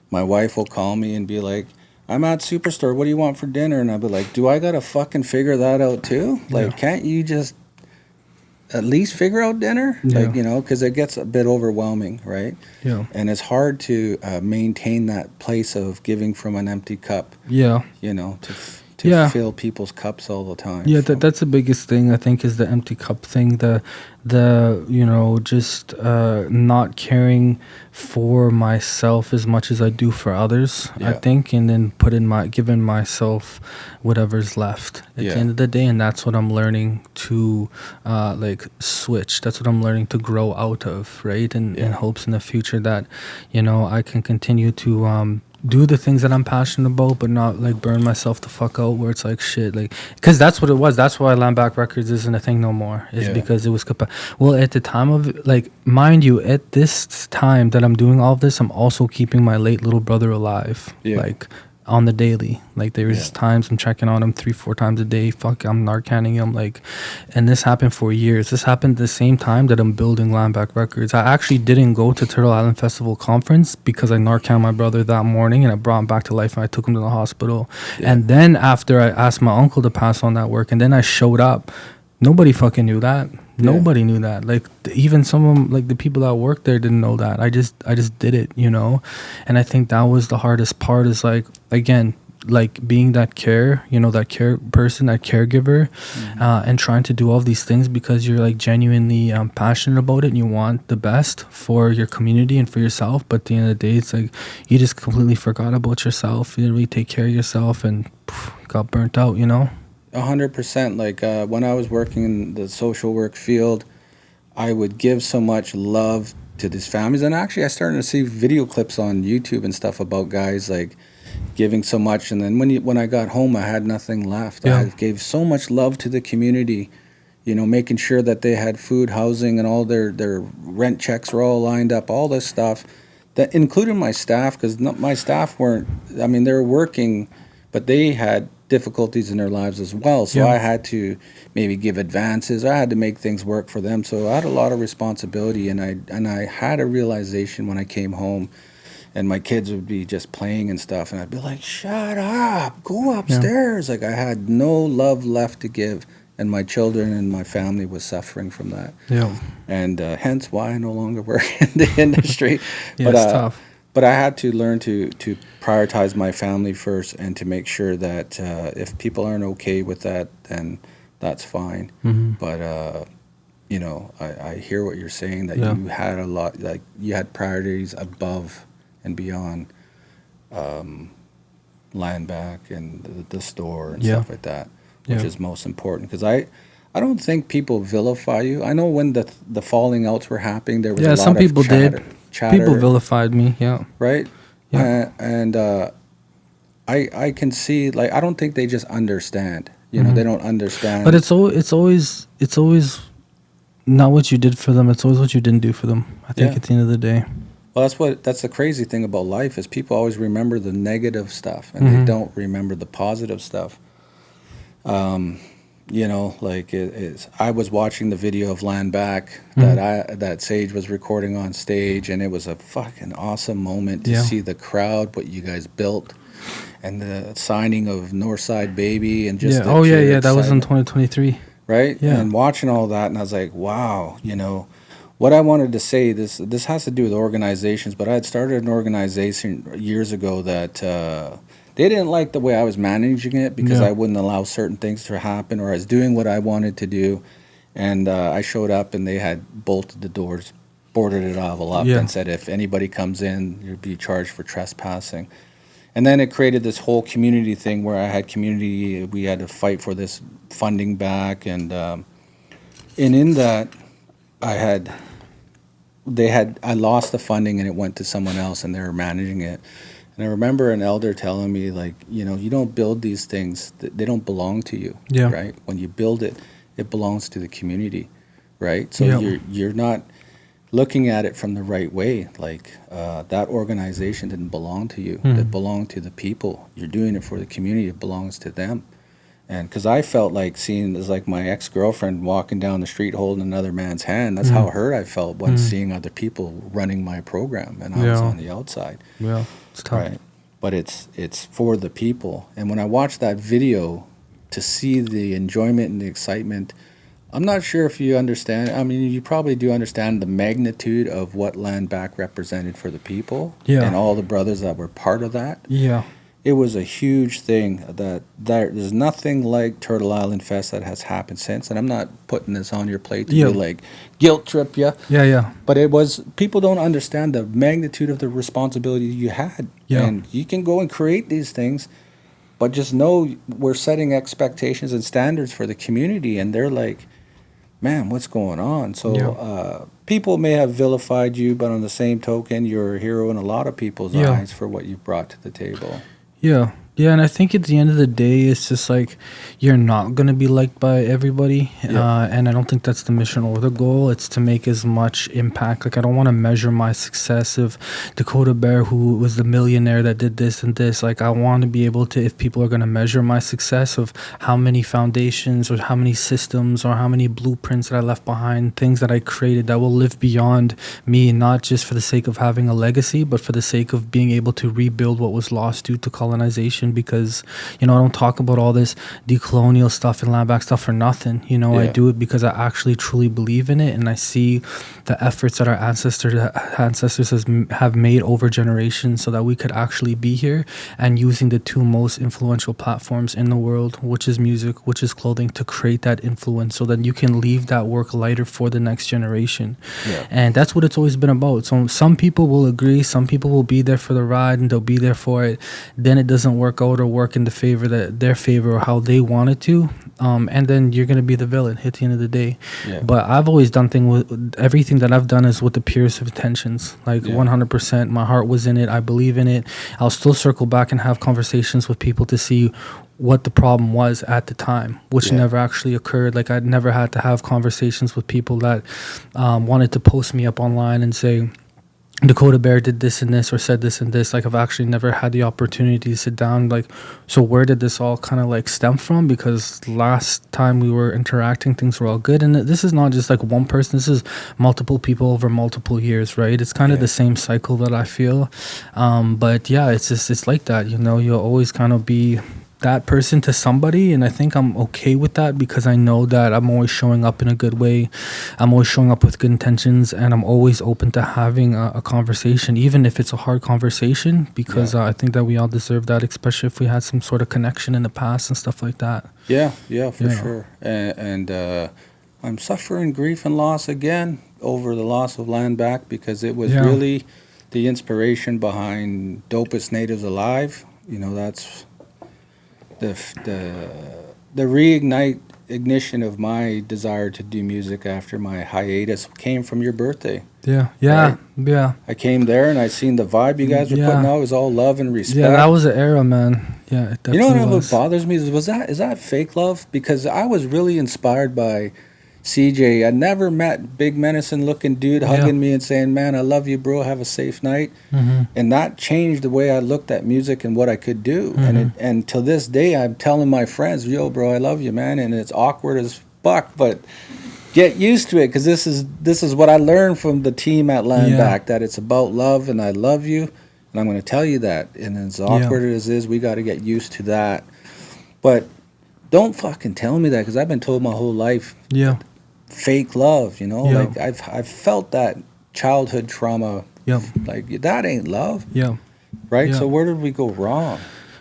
my wife will call me and be like, I'm at Superstore, what do you want for dinner? And I'll be like, do I gotta fucking figure that out too? Like, can't you just at least figure out dinner? Like, you know, because it gets a bit overwhelming, right? And it's hard to maintain that place of giving from an empty cup. You know, to fill people's cups all the time. That's the biggest thing, I think, is the empty cup thing. The you know, just not caring for myself as much as I do for others, I think, and then giving myself whatever's left at the end of the day. And that's what I'm learning to like switch. That's what I'm learning to grow out of, right? And in hopes in the future that, you know, I can continue to do the things that I'm passionate about, but not like burn myself the fuck out, where it's like shit, like, because that's what it was. That's why Landback Records isn't a thing no more, is because it was well, at the time of, like, mind you, at this time that I'm doing all of this, I'm also keeping my late little brother alive, like on the daily. Like there's times I'm checking on him 3-4 times a day. Fuck, I'm Narcanning him, like, and this happened for years. This happened at the same time that I'm building Landback Records. I actually didn't go to Turtle Island Festival conference because I Narcan my brother that morning, and I brought him back to life, and I took him to the hospital. And then after I asked my uncle to pass on that work, and then I showed up, nobody fucking knew that. Nobody knew that. Like, even some of them, like the people that worked there, didn't know that. I just did it, you know. And I think that was the hardest part, is like, again, like being that care, you know, that care person, that caregiver, and trying to do all these things because you're like genuinely passionate about it, and you want the best for your community and for yourself. But at the end of the day, it's like you just completely forgot about yourself. You didn't really take care of yourself, and got burnt out, you know. 100%. Like when I was working in the social work field, I would give so much love to these families, and actually I started to see video clips on YouTube and stuff about guys like giving so much, and then when I got home, I had nothing left. I gave so much love to the community, you know, making sure that they had food, housing, and all their rent checks were all lined up, all this stuff, that including my staff, because my staff weren't, I mean, they were working, but they had difficulties in their lives as well. So I had to maybe give advances. I had to make things work for them. So I had a lot of responsibility, and I had a realization when I came home, and my kids would be just playing and stuff, and I'd be like, shut up, go upstairs. Like, I had no love left to give, and my children and my family was suffering from that. And hence why I no longer work in the industry. It's tough. But I had to learn to prioritize my family first, and to make sure that if people aren't okay with that, then that's fine. But you know, I hear what you're saying, that you had a lot, like you had priorities above and beyond land back and the store and stuff like that, which is most important. Because I don't think people vilify you. I know when the falling outs were happening, there was a lot some of people chatter. People vilified me, right? Yeah. And I can see, like, I don't think they just understand. You know, they don't understand. But it's always not what you did for them. It's always what you didn't do for them. I think at the end of the day. Well, that's the crazy thing about life, is people always remember the negative stuff, and they don't remember the positive stuff. You know, like I was watching the video of Land Back that Sage was recording on stage, and it was a fucking awesome moment to see the crowd, what you guys built, and the signing of Northside Baby, and just that was in 2023, right? And watching all that, and I was like, wow, you know. What I wanted to say, this has to do with organizations, but I had started an organization years ago that they didn't like the way I was managing it, because I wouldn't allow certain things to happen, or I was doing what I wanted to do. And I showed up, and they had bolted the doors, boarded it all up, and said, if anybody comes in, you'll be charged for trespassing. And then it created this whole community thing where I had community, we had to fight for this funding back. And in that, I lost the funding, and it went to someone else, and they were managing it. And I remember an elder telling me, like, you know, you don't build these things, they don't belong to you, right? When you build it, it belongs to the community, right? So you're not looking at it from the right way. Like, that organization didn't belong to you. It belonged to the people. You're doing it for the community. It belongs to them. And because I felt like seeing, as like my ex-girlfriend walking down the street holding another man's hand, that's how hurt I felt when seeing other people running my program, and I was on the outside. Yeah, it's tough. Right? But it's for the people. And when I watched that video, to see the enjoyment and the excitement, I'm not sure if you understand. I mean, you probably do understand the magnitude of what Land Back represented for the people, and all the brothers that were part of that. Yeah. It was a huge thing. That there's nothing like Turtle Island Fest that has happened since. And I'm not putting this on your plate to be like guilt trip you. Yeah. But it was, people don't understand the magnitude of the responsibility you had. Yeah. And you can go and create these things, but just know we're setting expectations and standards for the community. And they're like, man, what's going on? So people may have vilified you, but on the same token, you're a hero in a lot of people's eyes for what you brought to the table. Yeah, and I think at the end of the day, it's just like, you're not going to be liked by everybody, and I don't think that's the mission or the goal. It's to make as much impact. Like, I don't want to measure my success of Dakota Bear, who was the millionaire that did this and this. Like, I want to be able to, if people are going to measure my success of how many foundations or how many systems or how many blueprints that I left behind, things that I created that will live beyond me, not just for the sake of having a legacy, but for the sake of being able to rebuild what was lost due to colonization. Because, you know, I don't talk about all this decolonial stuff and land back stuff for nothing. You know, I do it because I actually truly believe in it, and I see the efforts that our ancestors have made over generations so that we could actually be here, and using the two most influential platforms in the world, which is music, which is clothing, to create that influence so that you can leave that work lighter for the next generation. And that's what it's always been about. So some people will agree, some people will be there for the ride and they'll be there for it. Then it doesn't work out or work in their favor or how they want it to, and then you're gonna be the villain at the end of the day. But I've always done everything that I've done is with the purest of intentions, like 100%. My heart was in it. I believe in it. I'll still circle back and have conversations with people to see what the problem was at the time, which never actually occurred. Like, I'd never had to have conversations with people that wanted to post me up online and say, Dakota Bear did this and this or said this and this. Like, I've actually never had the opportunity to sit down, like, so where did this all kind of like stem from? Because last time we were interacting, things were all good. And this is not just like one person, this is multiple people over multiple years, right? It's kind of the same cycle that I feel. But yeah, it's like that, you know, you'll always kind of be that person to somebody, and I think I'm okay with that because I know that I'm always showing up in a good way. I'm always showing up with good intentions, and I'm always open to having a conversation, even if it's a hard conversation, because I think that we all deserve that, especially if we had some sort of connection in the past and stuff like that. Yeah, for sure. And I'm suffering grief and loss again over the loss of land back, because it was really the inspiration behind Dopest Natives Alive. You know, that's the ignition of my desire to do music after my hiatus came from your birthday. Yeah. I came there and I seen the vibe you guys were putting out. It was all love and respect. Yeah, that was an era, man. Yeah, it you know definitely what bothers me is that fake love? Because I was really inspired by CJ. I never met big menacing looking dude hugging me and saying, "Man, I love you, bro. Have a safe night." And that changed the way I looked at music and what I could do. And till this day, I'm telling my friends, "Yo, bro, I love you, man." And it's awkward as fuck, but get used to it, because this is what I learned from the team at Landback, that it's about love, and I love you, and I'm going to tell you that. And as awkward as it is, we got to get used to that. But don't fucking tell me that, because I've been told my whole life. Fake love, you know, like I've felt that childhood trauma. Like that ain't love. Right. So where did we go wrong?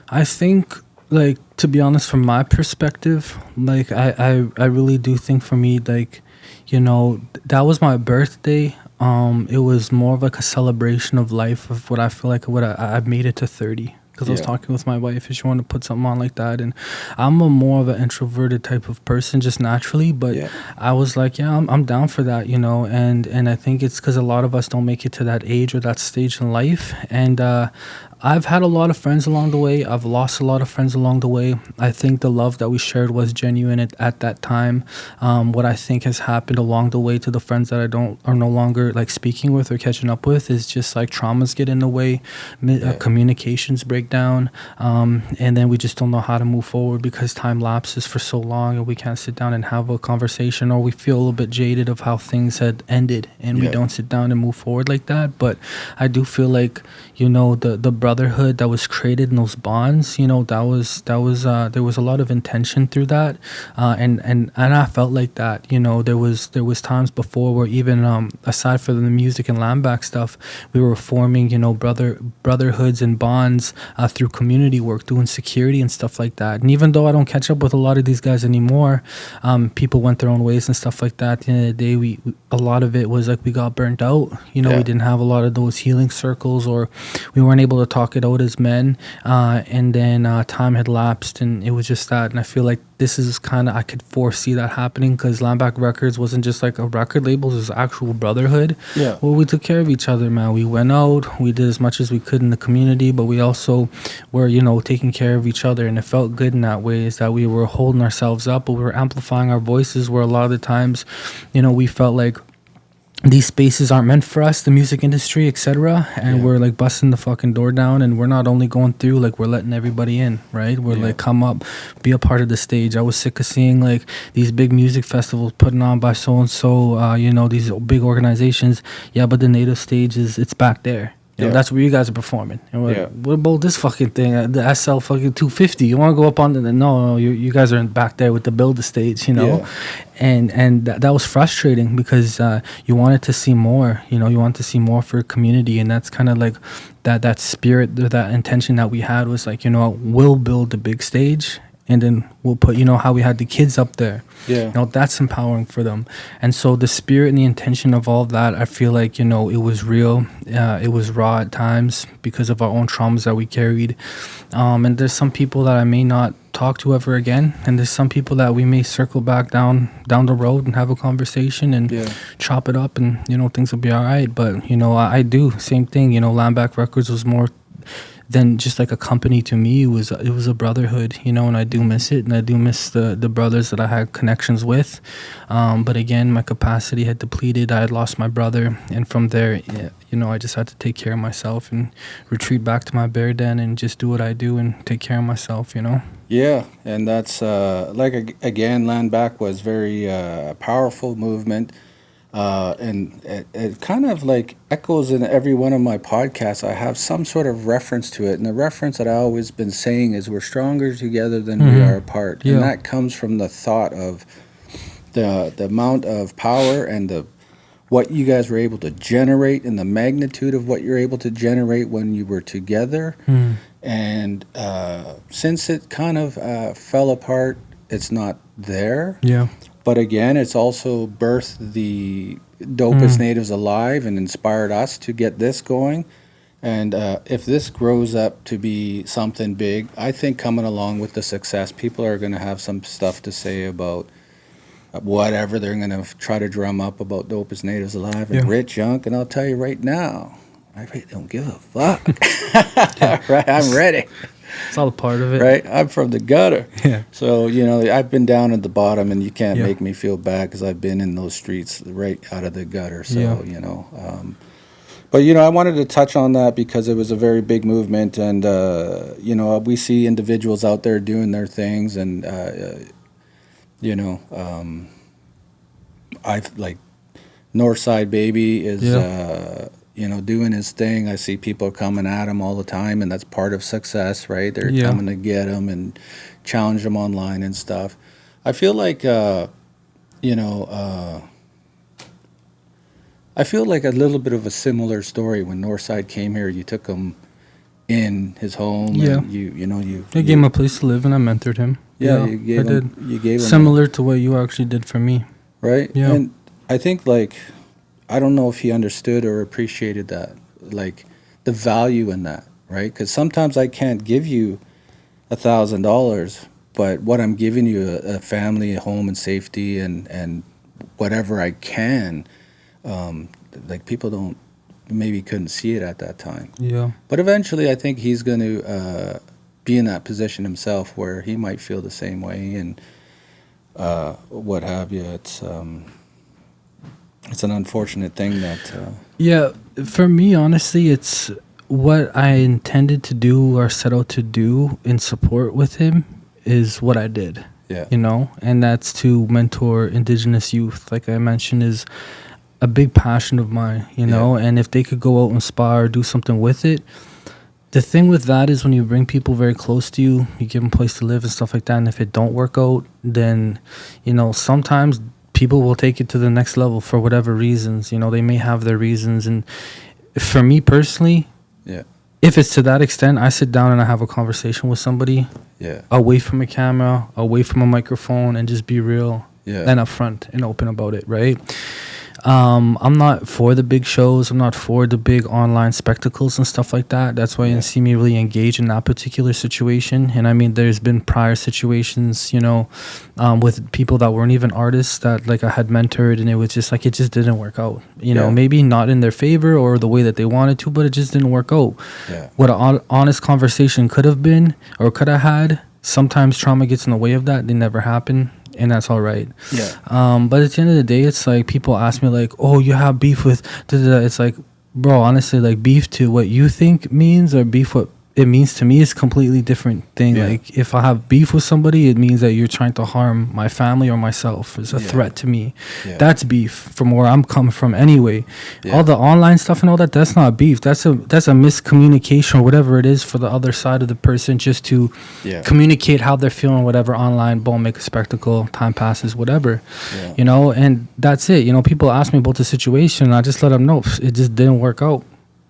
I think, like, to be honest, from my perspective, like I really do think, for me, like, you know, that was my birthday. It was more of like a celebration of life, of what I feel like I've made it to 30. Because I was talking with my wife, and she wanted to put something on like that. And I'm a more of an introverted type of person, just naturally. But I was like, I'm down for that, you know. And I think it's because a lot of us don't make it to that age or that stage in life. And I've had a lot of friends along the way. I've lost a lot of friends along the way. I think the love that we shared was genuine at that time. What I think has happened along the way to the friends that are no longer like speaking with or catching up with is just like traumas get in the way, communications break down, and then we just don't know how to move forward because time lapses for so long and we can't sit down and have a conversation, or we feel a little bit jaded of how things had ended and we don't sit down and move forward like that. But I do feel like, you know, the brotherhood that was created in those bonds, you know, there was a lot of intention through that, and I felt like that, you know, there was times before where even aside from the music and Lamback stuff, we were forming, you know, brotherhoods and bonds through community work, doing security and stuff like that. And even though I don't catch up with a lot of these guys anymore, people went their own ways and stuff like that. At the end of the day, a lot of it was like we got burnt out, you know. We didn't have a lot of those healing circles, or we weren't able to talk it out as men, and then time had lapsed, and it was just that. And I feel like this is kind of, I could foresee that happening, because Lamback Records wasn't just like a record label, it was actual brotherhood. Well, we took care of each other, man. We went out, we did as much as we could in the community, but we also were, you know, taking care of each other, and it felt good in that way, is that we were holding ourselves up, but we were amplifying our voices, where a lot of the times, you know, we felt like these spaces aren't meant for us, the music industry, etc. And we're like busting the fucking door down, and we're not only going through, like, we're letting everybody in, right? We're like, come up, be a part of the stage. I was sick of seeing like these big music festivals putting on by so and so, you know, these big organizations. But the native stage it's back there. You know, that's where you guys are performing. And we're like, what about this fucking thing? The SL fucking 250. You want to go up on the... No, you guys are back there with the build stage, you know? And that was frustrating, because you wanted to see more, you know? You wanted to see more for community, and that's kind of like that spirit, that intention that we had was like, you know, we'll build the big stage, and then we'll put, you know, how we had the kids up there. You know, that's empowering for them. And so the spirit and the intention of all of that, I feel like, you know, it was real. It was raw at times because of our own traumas that we carried. And there's some people that I may not talk to ever again. And there's some people that we may circle back down the road and have a conversation and chop it up, and, you know, things will be all right. But, you know, I do same thing. You know, Lamback Records was more than just like a company to me. It was a brotherhood, you know, and I do miss it, and I do miss the brothers that I had connections with, but again, my capacity had depleted. I had lost my brother, and from there, you know, I just had to take care of myself and retreat back to my bear den and just do what I do and take care of myself, you know. And that's like, again, Landback was very powerful movement. And it kind of like echoes in every one of my podcasts. I have some sort of reference to it, and the reference that I always been saying is we're stronger together than we are apart. Yeah. And that comes from the thought of the amount of power and the what you guys were able to generate and the magnitude of what you're able to generate when you were together. And since it kind of fell apart, it's not there. Yeah. But again, it's also birthed the Dopest Natives Alive and inspired us to get this going. And if this grows up to be something big, I think coming along with the success, people are going to have some stuff to say about whatever they're going to try to drum up about Dopest Natives Alive and Rich Young. And I'll tell you right now, I really don't give a fuck. Right? I'm ready. It's all a part of it. Right? I'm from the gutter. Yeah. So, you know, I've been down at the bottom, and you can't make me feel bad because I've been in those streets right out of the gutter. So, you know. But, you know, I wanted to touch on that because it was a very big movement. And, you know, we see individuals out there doing their things. And, you know, I've like Northside Baby is, you know, doing his thing. I see people coming at him all the time, and that's part of success, right? They're coming to get him and challenge him online and stuff. I feel like, you know, I feel like a little bit of a similar story when Northside came here. You took him in his home. Yeah. And you know, I gave him a place to live, and I mentored him. Yeah, you gave him. You gave him similar to what you actually did for me. Right. Yeah. And I think like, I don't know if he understood or appreciated that, like the value in that, right? Because sometimes I can't give you $1,000, but what I'm giving you a family, a home, and safety, and whatever I can. Like people maybe couldn't see it at that time. Yeah. But eventually, I think he's going to be in that position himself where he might feel the same way and what have you. It's an unfortunate thing that... Yeah, for me, honestly, it's what I intended to do or set out to do in support with him is what I did. Yeah. You know, and that's to mentor Indigenous youth, like I mentioned, is a big passion of mine, you know, and if they could go out and inspire, do something with it. The thing with that is when you bring people very close to you, you give them a place to live and stuff like that, and if it don't work out, then, you know, sometimes people will take it to the next level for whatever reasons. You know, they may have their reasons. And for me personally, if it's to that extent, I sit down and I have a conversation with somebody away from a camera, away from a microphone, and just be real and upfront and open about it, right? I'm not for the big shows. I'm not for the big online spectacles and stuff like that. That's why you didn't see me really engage in that particular situation. And I mean, there's been prior situations, you know, with people that weren't even artists that like I had mentored, and it was just like, it just didn't work out, you know, maybe not in their favor or the way that they wanted to, but it just didn't work out. What an honest conversation could have been or could have had, sometimes trauma gets in the way of that. They never happen. And that's all right. But at the end of the day, it's like people ask me like, oh, you have beef with da-da-da. It's like, bro, honestly, like beef to what you think means or beef what it means to me is completely different thing. Like if I have beef with somebody, it means that you're trying to harm my family or myself. It's a threat to me. That's beef from where I'm coming from anyway. All the online stuff and all that, that's not beef. That's a miscommunication or whatever it is for the other side of the person, just to communicate how they're feeling, whatever, online, boom, make a spectacle, time passes, whatever. You know, and that's it. You know, people ask me about the situation, and I just let them know it just didn't work out.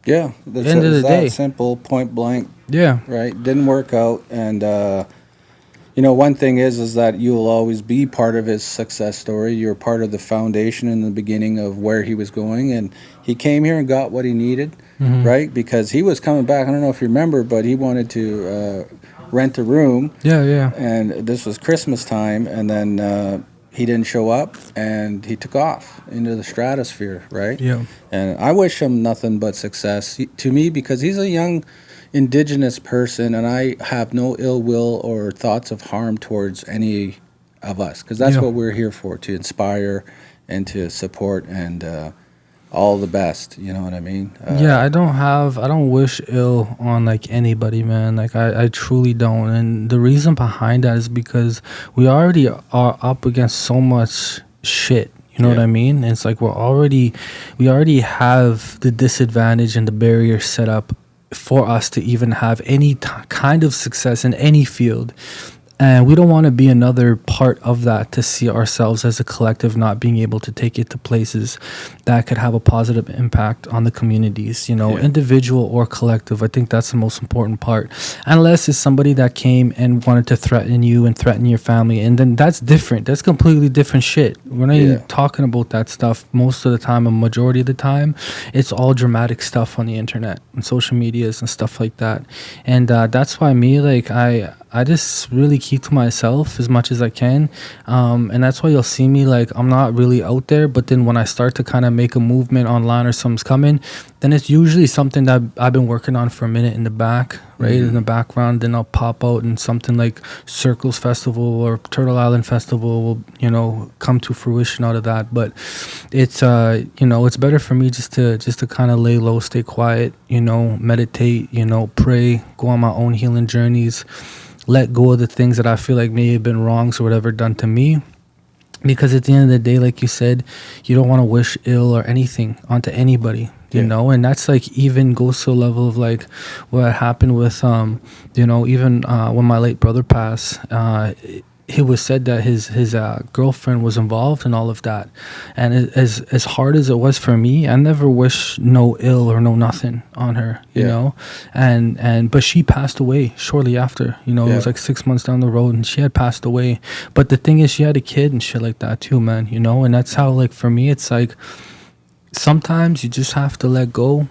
Yeah, that's end of the day, simple, point blank. Yeah, right. Didn't work out, and you know, one thing is that you will always be part of his success story. You're part of the foundation in the beginning of where he was going, and he came here and got what he needed, right? Because he was coming back. I don't know if you remember, but he wanted to rent a room. Yeah. And this was Christmas time, and then he didn't show up, and he took off into the stratosphere, right? Yeah. And I wish him nothing but success to me, because he's a young Indigenous person, and I have no ill will or thoughts of harm towards any of us, because that's what we're here for, to inspire and to support, and all the best, you know what I mean? I don't wish ill on like anybody, man. Like I truly don't. And the reason behind that is because we already are up against so much shit. You know what I mean? And it's like we already have the disadvantage and the barrier set up for us to even have any kind of success in any field. And we don't want to be another part of that, to see ourselves as a collective not being able to take it to places that could have a positive impact on the communities, individual or collective. I think that's the most important part. Unless it's somebody that came and wanted to threaten you and threaten your family. And then that's different. That's completely different shit. We're not even talking about that stuff most of the time. A majority of the time, it's all dramatic stuff on the internet and social medias and stuff like that. And that's why I just really keep to myself as much as I can. And that's why you'll see me I'm not really out there. But then when I start to kind of make a movement online or something's coming, then it's usually something that I've been working on for a minute in the back, right? In the background. Then I'll pop out and something like Circles Festival or Turtle Island Festival will, come to fruition out of that. But it's, it's better for me just to kind of lay low, stay quiet, meditate, pray, go on my own healing journeys. Let go of the things that I feel like may have been wrongs or whatever done to me. Because at the end of the day, like you said, you don't want to wish ill or anything onto anybody, you know? And that's even goes to a level of what happened with, even when my late brother passed, it was said that his girlfriend was involved in all of that. And as hard as it was for me, I never wished no ill or no nothing on her, you know? But she passed away shortly after, it was 6 months down the road and she had passed away. But the thing is, she had a kid and shit like that too, man, And that's how, for me, it's sometimes you just have to let go.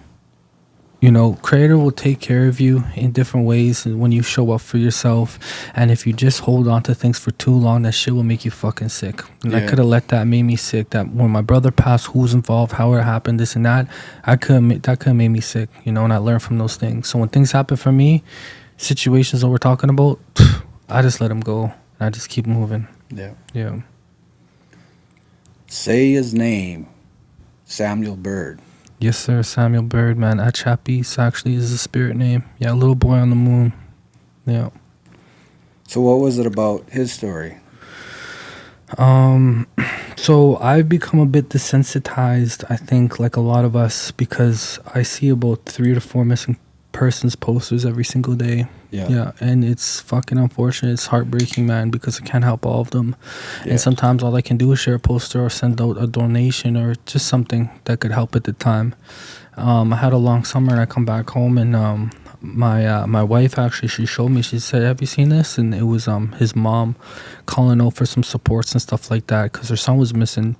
Creator will take care of you in different ways when you show up for yourself. And if you just hold on to things for too long, that shit will make you fucking sick. And I could have let that made me sick. That when my brother passed, who's involved, how it happened, this and that, that could have made me sick, and I learned from those things. So when things happen for me, situations that we're talking about, I just let them go. And I just keep moving. Yeah. Say his name. Samuel Bird. Yes, sir. Samuel Bird, man. Achapis actually is the spirit name. Yeah, little boy on the moon. Yeah. So what was it about his story? So I've become a bit desensitized, I think, like a lot of us, because I see about 3 to 4 missing persons posters every single day. Yeah, and it's fucking unfortunate. It's heartbreaking, man, because I can't help all of them. And sometimes all I can do is share a poster or send out a donation or just something that could help at the time. I had a long summer and I come back home and my wife actually, she showed me, she said, have you seen this? And it was his mom calling out for some supports and stuff like that because her son was missing.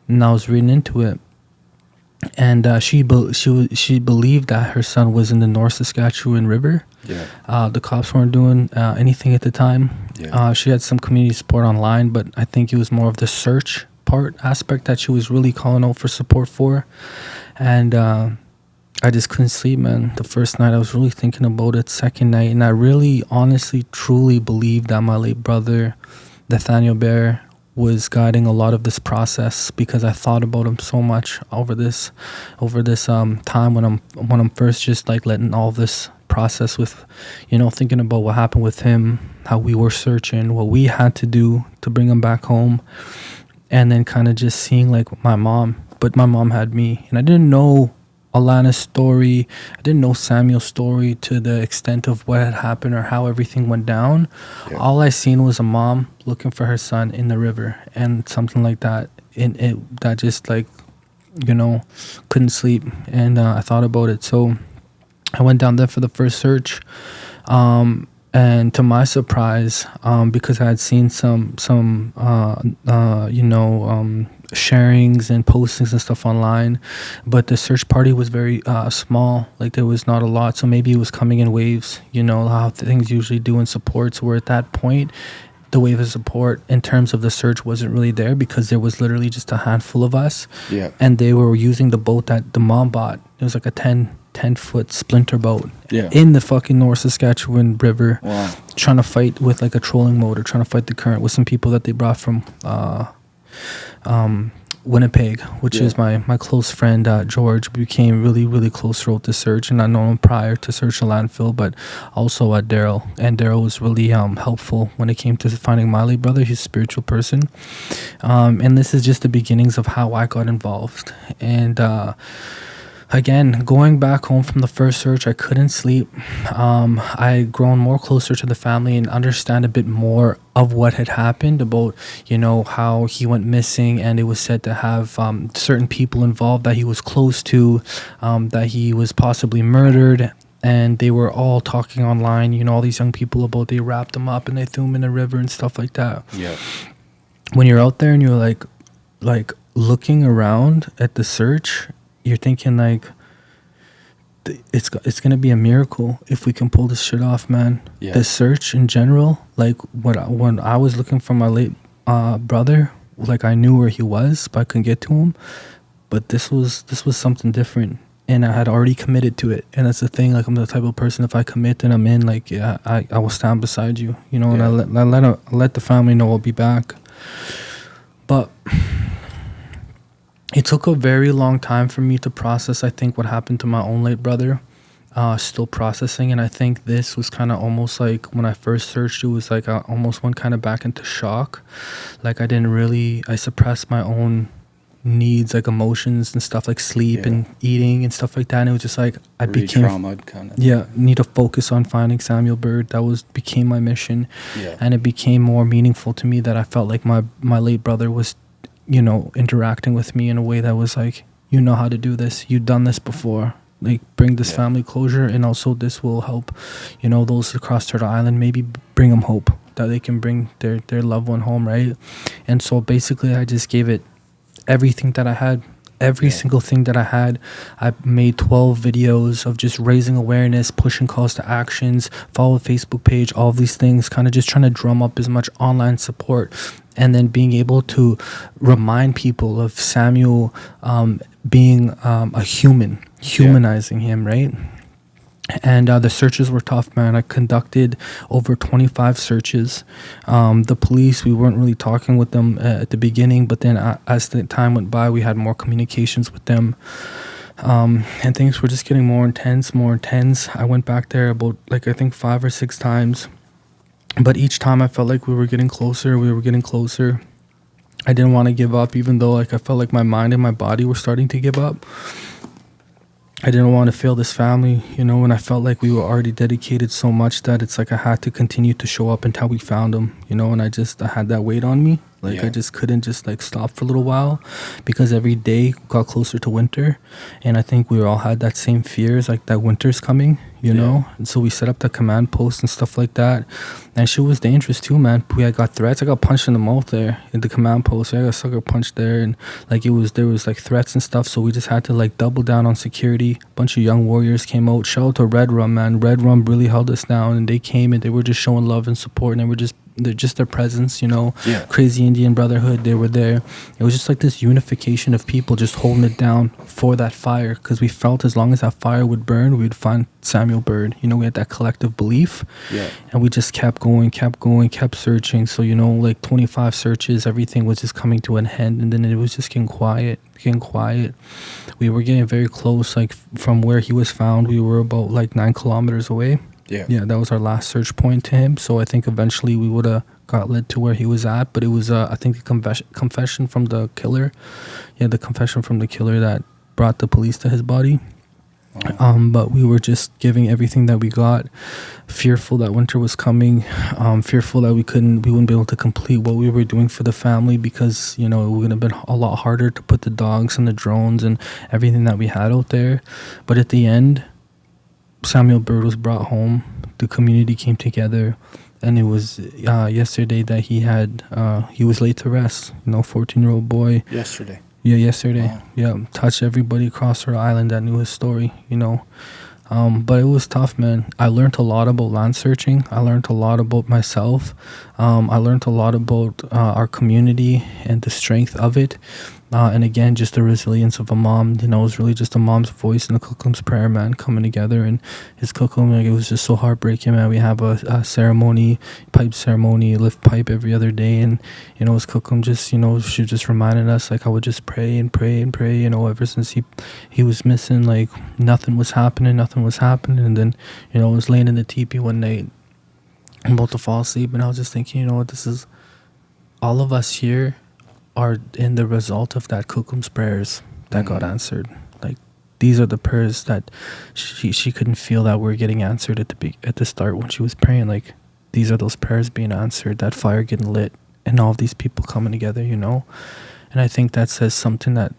And I was reading into it. And she believed that her son was in the North Saskatchewan River. The cops weren't doing anything at the time. She had some community support online, but I think it was more of the search aspect that she was really calling out for support for. And I just couldn't sleep, man. The first night I was really thinking about it. Second night, and I really, honestly, truly believed that my late brother, Dakota Bear, was guiding a lot of this process because I thought about him so much over this time when I'm first just letting all this process with, thinking about what happened with him, how we were searching, what we had to do to bring him back home, and then kind of just seeing my mom. But my mom had me, and I didn't know Alana's story. I didn't know Samuel's story to the extent of what had happened or how everything went down. All I seen was a mom looking for her son in the river and something like that. And that just couldn't sleep. And I thought about it. So I went down there for the first search. And to my surprise, because I had seen some sharings and postings and stuff online, but the search party was very small. There was not a lot, so maybe it was coming in waves, how things usually do in supports, where at that point the wave of support in terms of the search wasn't really there because there was literally just a handful of us, and they were using the boat that the mom bought. It was like a 10-foot splinter boat in the fucking North Saskatchewan River, trying to fight with a trolling motor, trying to fight the current with some people that they brought from Winnipeg, which is my close friend George. We became really, really close throughout the search, and I know him prior to search the landfill, but also Daryl. And Daryl was really helpful when it came to finding my late brother. He's a spiritual person. And this is just the beginnings of how I got involved. And again, going back home from the first search, I couldn't sleep. I had grown more closer to the family and understand a bit more of what had happened about, how he went missing, and it was said to have certain people involved that he was close to, that he was possibly murdered, and they were all talking online, all these young people about they wrapped him up and they threw him in the river and stuff like that. Yeah. When you're out there and you're like looking around at the search, you're thinking like, it's gonna be a miracle if we can pull this shit off, man. Yeah. The search in general, like when I was looking for my late brother, like I knew where he was, but I couldn't get to him. But this was something different, and I had already committed to it. And that's the thing. Like I'm the type of person, if I commit, then I'm in. Like I will stand beside you, And I let the family know I'll be back. But it took a very long time for me to process, I think, what happened to my own late brother. Still processing, and I think this was kind of almost like when I first searched, it was like I almost went kind of back into shock. Like I suppressed my own needs, like emotions and stuff, like sleep and eating and stuff like that. And it was just like I became traumatized kind of. Yeah, need to focus on finding Samuel Bird. That became my mission, and it became more meaningful to me that I felt like my late brother was, interacting with me in a way that was like, how to do this. You've done this before. Like, bring this family closure, and also this will help, those across Turtle Island, maybe bring them hope that they can bring their loved one home, right? And so basically I just gave it everything that I had. Every single thing that I had. I made 12 videos of just raising awareness, pushing calls to actions, follow the Facebook page, all of these things, kind of just trying to drum up as much online support, and then being able to remind people of Samuel being a human, humanizing him, right? And the searches were tough, man. I conducted over 25 searches. The police, we weren't really talking with them at the beginning, but then as the time went by, we had more communications with them. And things were just getting more intense. I went back there about, I think 5 or 6 times. But each time I felt like we were getting closer. I didn't want to give up, even though I felt like my mind and my body were starting to give up. I didn't want to fail this family, and I felt like we were already dedicated so much that it's like I had to continue to show up until we found them, and I had that weight on me. I just couldn't stop for a little while, because every day got closer to winter, and I think we all had that same fears, like that winter's coming, know? And so we set up the command post and stuff like that, and shit was dangerous too, man. I got threats. I got punched in the mouth there in the command post. I got sucker punched there, and there was threats and stuff, so we just had to double down on security. A bunch of young warriors came out. Shout out to Red Rum, man. Red Rum really held us down, and they came and they were just showing love and support, and they were just their presence, Crazy Indian Brotherhood, they were there. It was just like this unification of people just holding it down for that fire, because we felt as long as that fire would burn, we'd find Samuel Bird. We had that collective belief, and we just kept going, kept searching. So 25 searches, everything was just coming to an end, and then it was just getting quiet. We were getting very close, from where he was found. We were about 9 kilometers away. Yeah, that was our last search point to him. So I think eventually we would have got led to where he was at. But it was, I think, the confession from the killer. Yeah, the confession from the killer that brought the police to his body. But we were just giving everything that we got, fearful that winter was coming, fearful that we wouldn't be able to complete what we were doing for the family, because, it would have been a lot harder to put the dogs and the drones and everything that we had out there. But at the end, Samuel Bird was brought home. The community came together, and it was yesterday that he was laid to rest. 14-year-old boy. Yesterday. Yeah, yesterday. Wow. Yeah, touched everybody across our island that knew his story. But it was tough, man. I learned a lot about land searching. I learned a lot about myself. I learned a lot about our community and the strength of it. And again, just the resilience of a mom. You know, it was really just a mom's voice and the Kukum's prayer, man, coming together. And his Kukum, like, it was just so heartbreaking, man. We have a ceremony, pipe ceremony, lift pipe every other day. And, you know, his Kukum just, you know, she just reminded us, like, I would just pray and pray and pray, you know, ever since he was missing, like, nothing was happening. And then, you know, I was laying in the teepee one night, I'm about to fall asleep, and I was just thinking, you know what, this is, all of us here are in the result of that Kukum's prayers that got answered. Like, these are the prayers that she couldn't feel that were getting answered at the start when she was praying. Like, these are those prayers being answered, that fire getting lit, and all of these people coming together, you know. And I think that says something that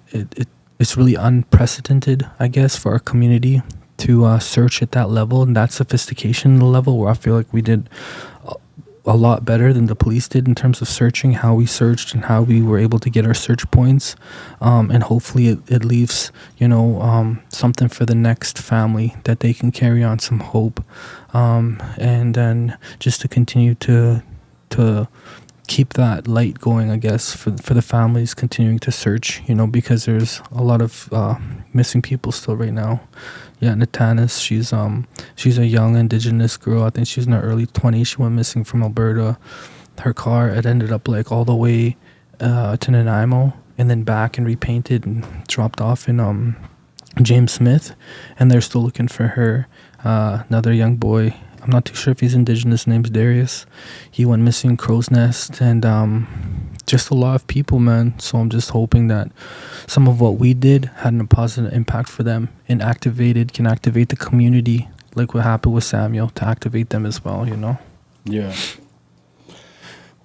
it's really unprecedented, I guess, for our community to search at that level and that sophistication level, where I feel like we did a lot better than the police did in terms of searching, how we searched and how we were able to get our search points. And hopefully it leaves, you know, something for the next family that they can carry on some hope. And then just to continue to keep that light going, I guess, for the families continuing to search, you know, because there's a lot of missing people still right now. Yeah, Natanis, she's a young Indigenous girl. I think she's in her early 20s. She went missing from Alberta. Her car, it ended up like all the way to Nanaimo and then back and repainted and dropped off in James Smith. And they're still looking for her. Another young boy, I'm not too sure if he's Indigenous, name's Darius. He went missing, Crow's Nest, and just a lot of people, man. So I'm just hoping that some of what we did had a positive impact for them and can activate the community, like what happened with Samuel, to activate them as well, you know? Yeah.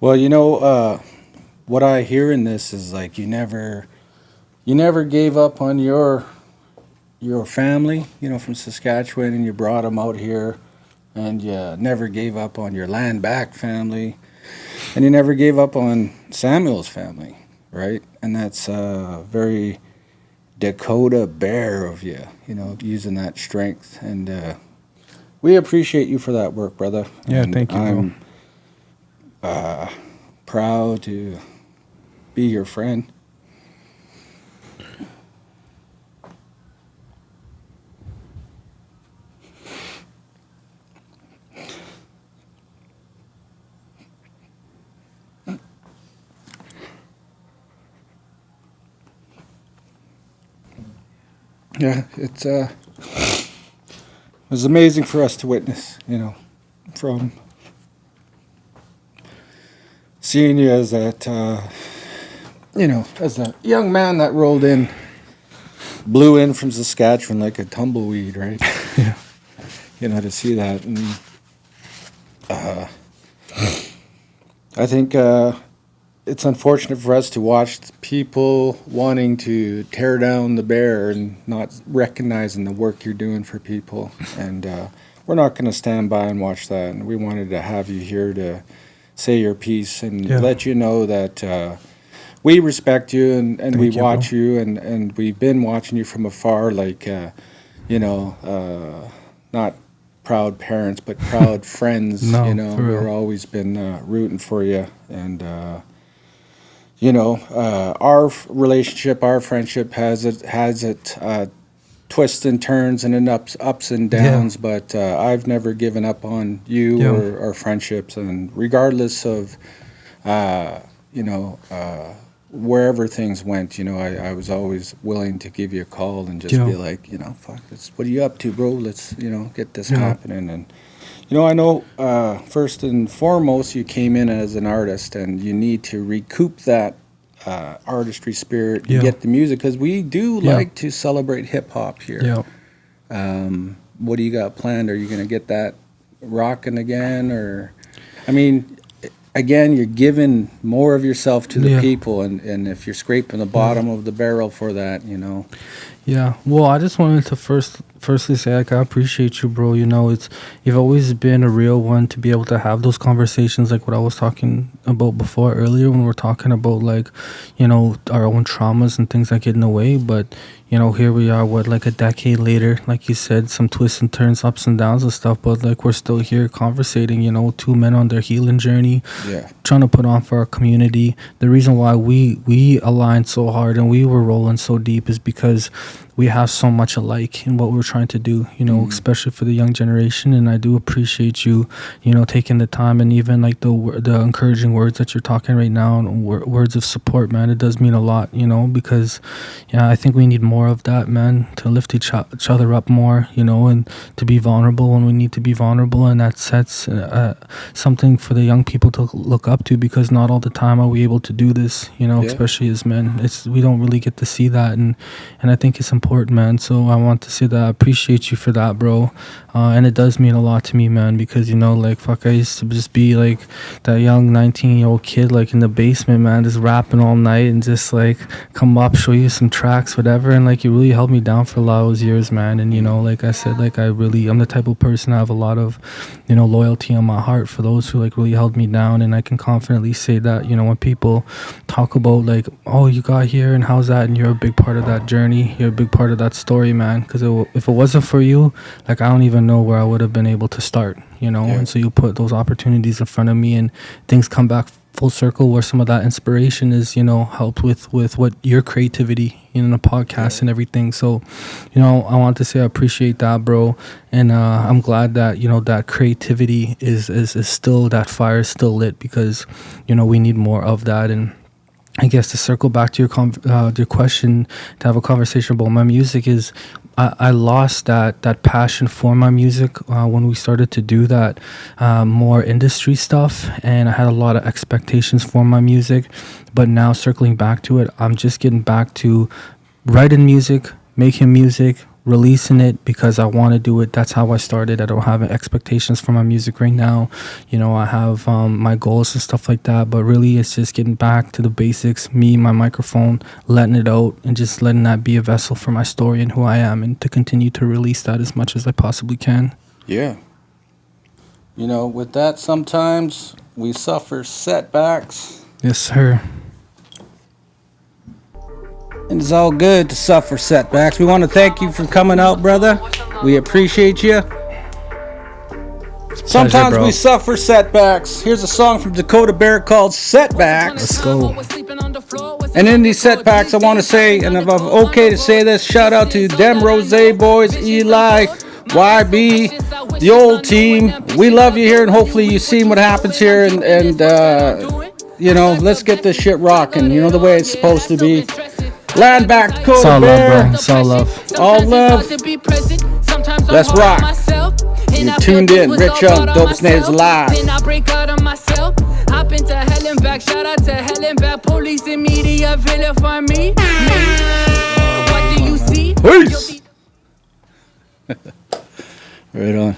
Well, you know, what I hear in this is like you never gave up on your family, you know, from Saskatchewan, and you brought them out here, and you never gave up on your land back family, and you never gave up on Samuel's family, right? And that's very Dakota Bear of you, you know, using that strength. And we appreciate you for that work, brother. Yeah, and thank you, I'm proud to be your friend. Yeah, it was amazing for us to witness, you know, from seeing you as that, you know, as a young man that rolled in, blew in from Saskatchewan like a tumbleweed, right? Yeah. You know, to see that. And I think it's unfortunate for us to watch people wanting to tear down the bear and not recognizing the work you're doing for people. And we're not going to stand by and watch that. And we wanted to have you here to say your piece and let you know that we respect you and we watch you, and we've been watching you from afar, like, you know, not proud parents, but proud friends. No, you know, we've always been rooting for you. And you know, our relationship, our friendship has it twists and turns and ups and downs, but I've never given up on you or our friendships. And regardless of, you know, wherever things went, you know, I was always willing to give you a call and just be like, you know, fuck this, what are you up to, bro? Let's, you know, get this happening. And, you know, I know first and foremost, you came in as an artist, and you need to recoup that artistry spirit and get the music, because we do like to celebrate hip-hop here. What do you got planned? Are you going to get that rocking again? Or, I mean, again, you're giving more of yourself to the people, and if you're scraping the bottom of the barrel for that, you know. Yeah. Well, I just wanted to firstly say, like, I appreciate you, bro. You know, you've always been a real one to be able to have those conversations, like what I was talking about before earlier when we were talking about, like, you know, our own traumas and things that get in the way. But, you know, here we are, like a decade later, like you said, some twists and turns, ups and downs and stuff, but like we're still here conversating, you know, two men on their healing journey, trying to put on for our community. The reason why we aligned so hard and we were rolling so deep is because we have so much alike in what we're trying to do, you know, especially for the young generation. And I do appreciate you, you know, taking the time and even like the encouraging words that you're talking right now and words of support, man. It does mean a lot, you know, because, yeah, I think we need more of that, man, to lift each other up more, you know, and to be vulnerable when we need to be vulnerable. And that sets something for the young people to look up to, because not all the time are we able to do this, you know, especially as men. We don't really get to see that. And I think it's important, man. So I want to say that I appreciate you for that, bro. And it does mean a lot to me, man, because, you know, like, fuck, I used to just be like that young 19-year-old kid, like in the basement, man, just rapping all night and just like come up, show you some tracks, whatever. And like, you really held me down for a lot of those years, man. And, you know, like I said, like, I'm the type of person, I have a lot of, you know, loyalty on my heart for those who like really held me down. And I can confidently say that, you know, when people talk about like, oh, you got here and how's that, and you're a big part of that journey, you're a big part of that story, man. Because if it wasn't for you, like, I don't even know where I would have been able to start, you know. And so you put those opportunities in front of me and things come back full circle, where some of that inspiration is, you know, helped with what your creativity in the podcast and everything. So, you know, I want to say I appreciate that, bro. And I'm glad that, you know, that creativity is still, that fire is still lit, because, you know, we need more of that. And I guess to circle back to your question, to have a conversation about my music, is I lost that passion for my music when we started to do that more industry stuff, and I had a lot of expectations for my music. But now circling back to it, I'm just getting back to writing music, making music, releasing it because I want to do it. That's how I started. I don't have expectations for my music right now. You know, I have my goals and stuff like that, but really it's just getting back to the basics, me, my microphone, letting it out, and just letting that be a vessel for my story and who I am, and to continue to release that as much as I possibly can. Yeah. You know, with that, sometimes we suffer setbacks. Yes, sir. And it's all good to suffer setbacks. We want to thank you for coming out, brother. We appreciate you. Sometimes we suffer setbacks. Here's a song from Dakota Bear called Setbacks. Let's go. And in these setbacks, I want to say, and if I'm okay to say this, shout out to Dem Rose Boys, Eli, YB, the old team. We love you here, and hopefully you've seen what happens here. And you know, let's get this shit rocking, you know, the way it's supposed to be. Land back, Dakota Bear. It's all love, bro. All love. Let's rock. You're tuned in. Rich Young, Dopest Natives Alive. Then I break out of myself. Hop into hell and back. Shout out to hell and back. Police and media vilify me. What do you see? Peace. Right on.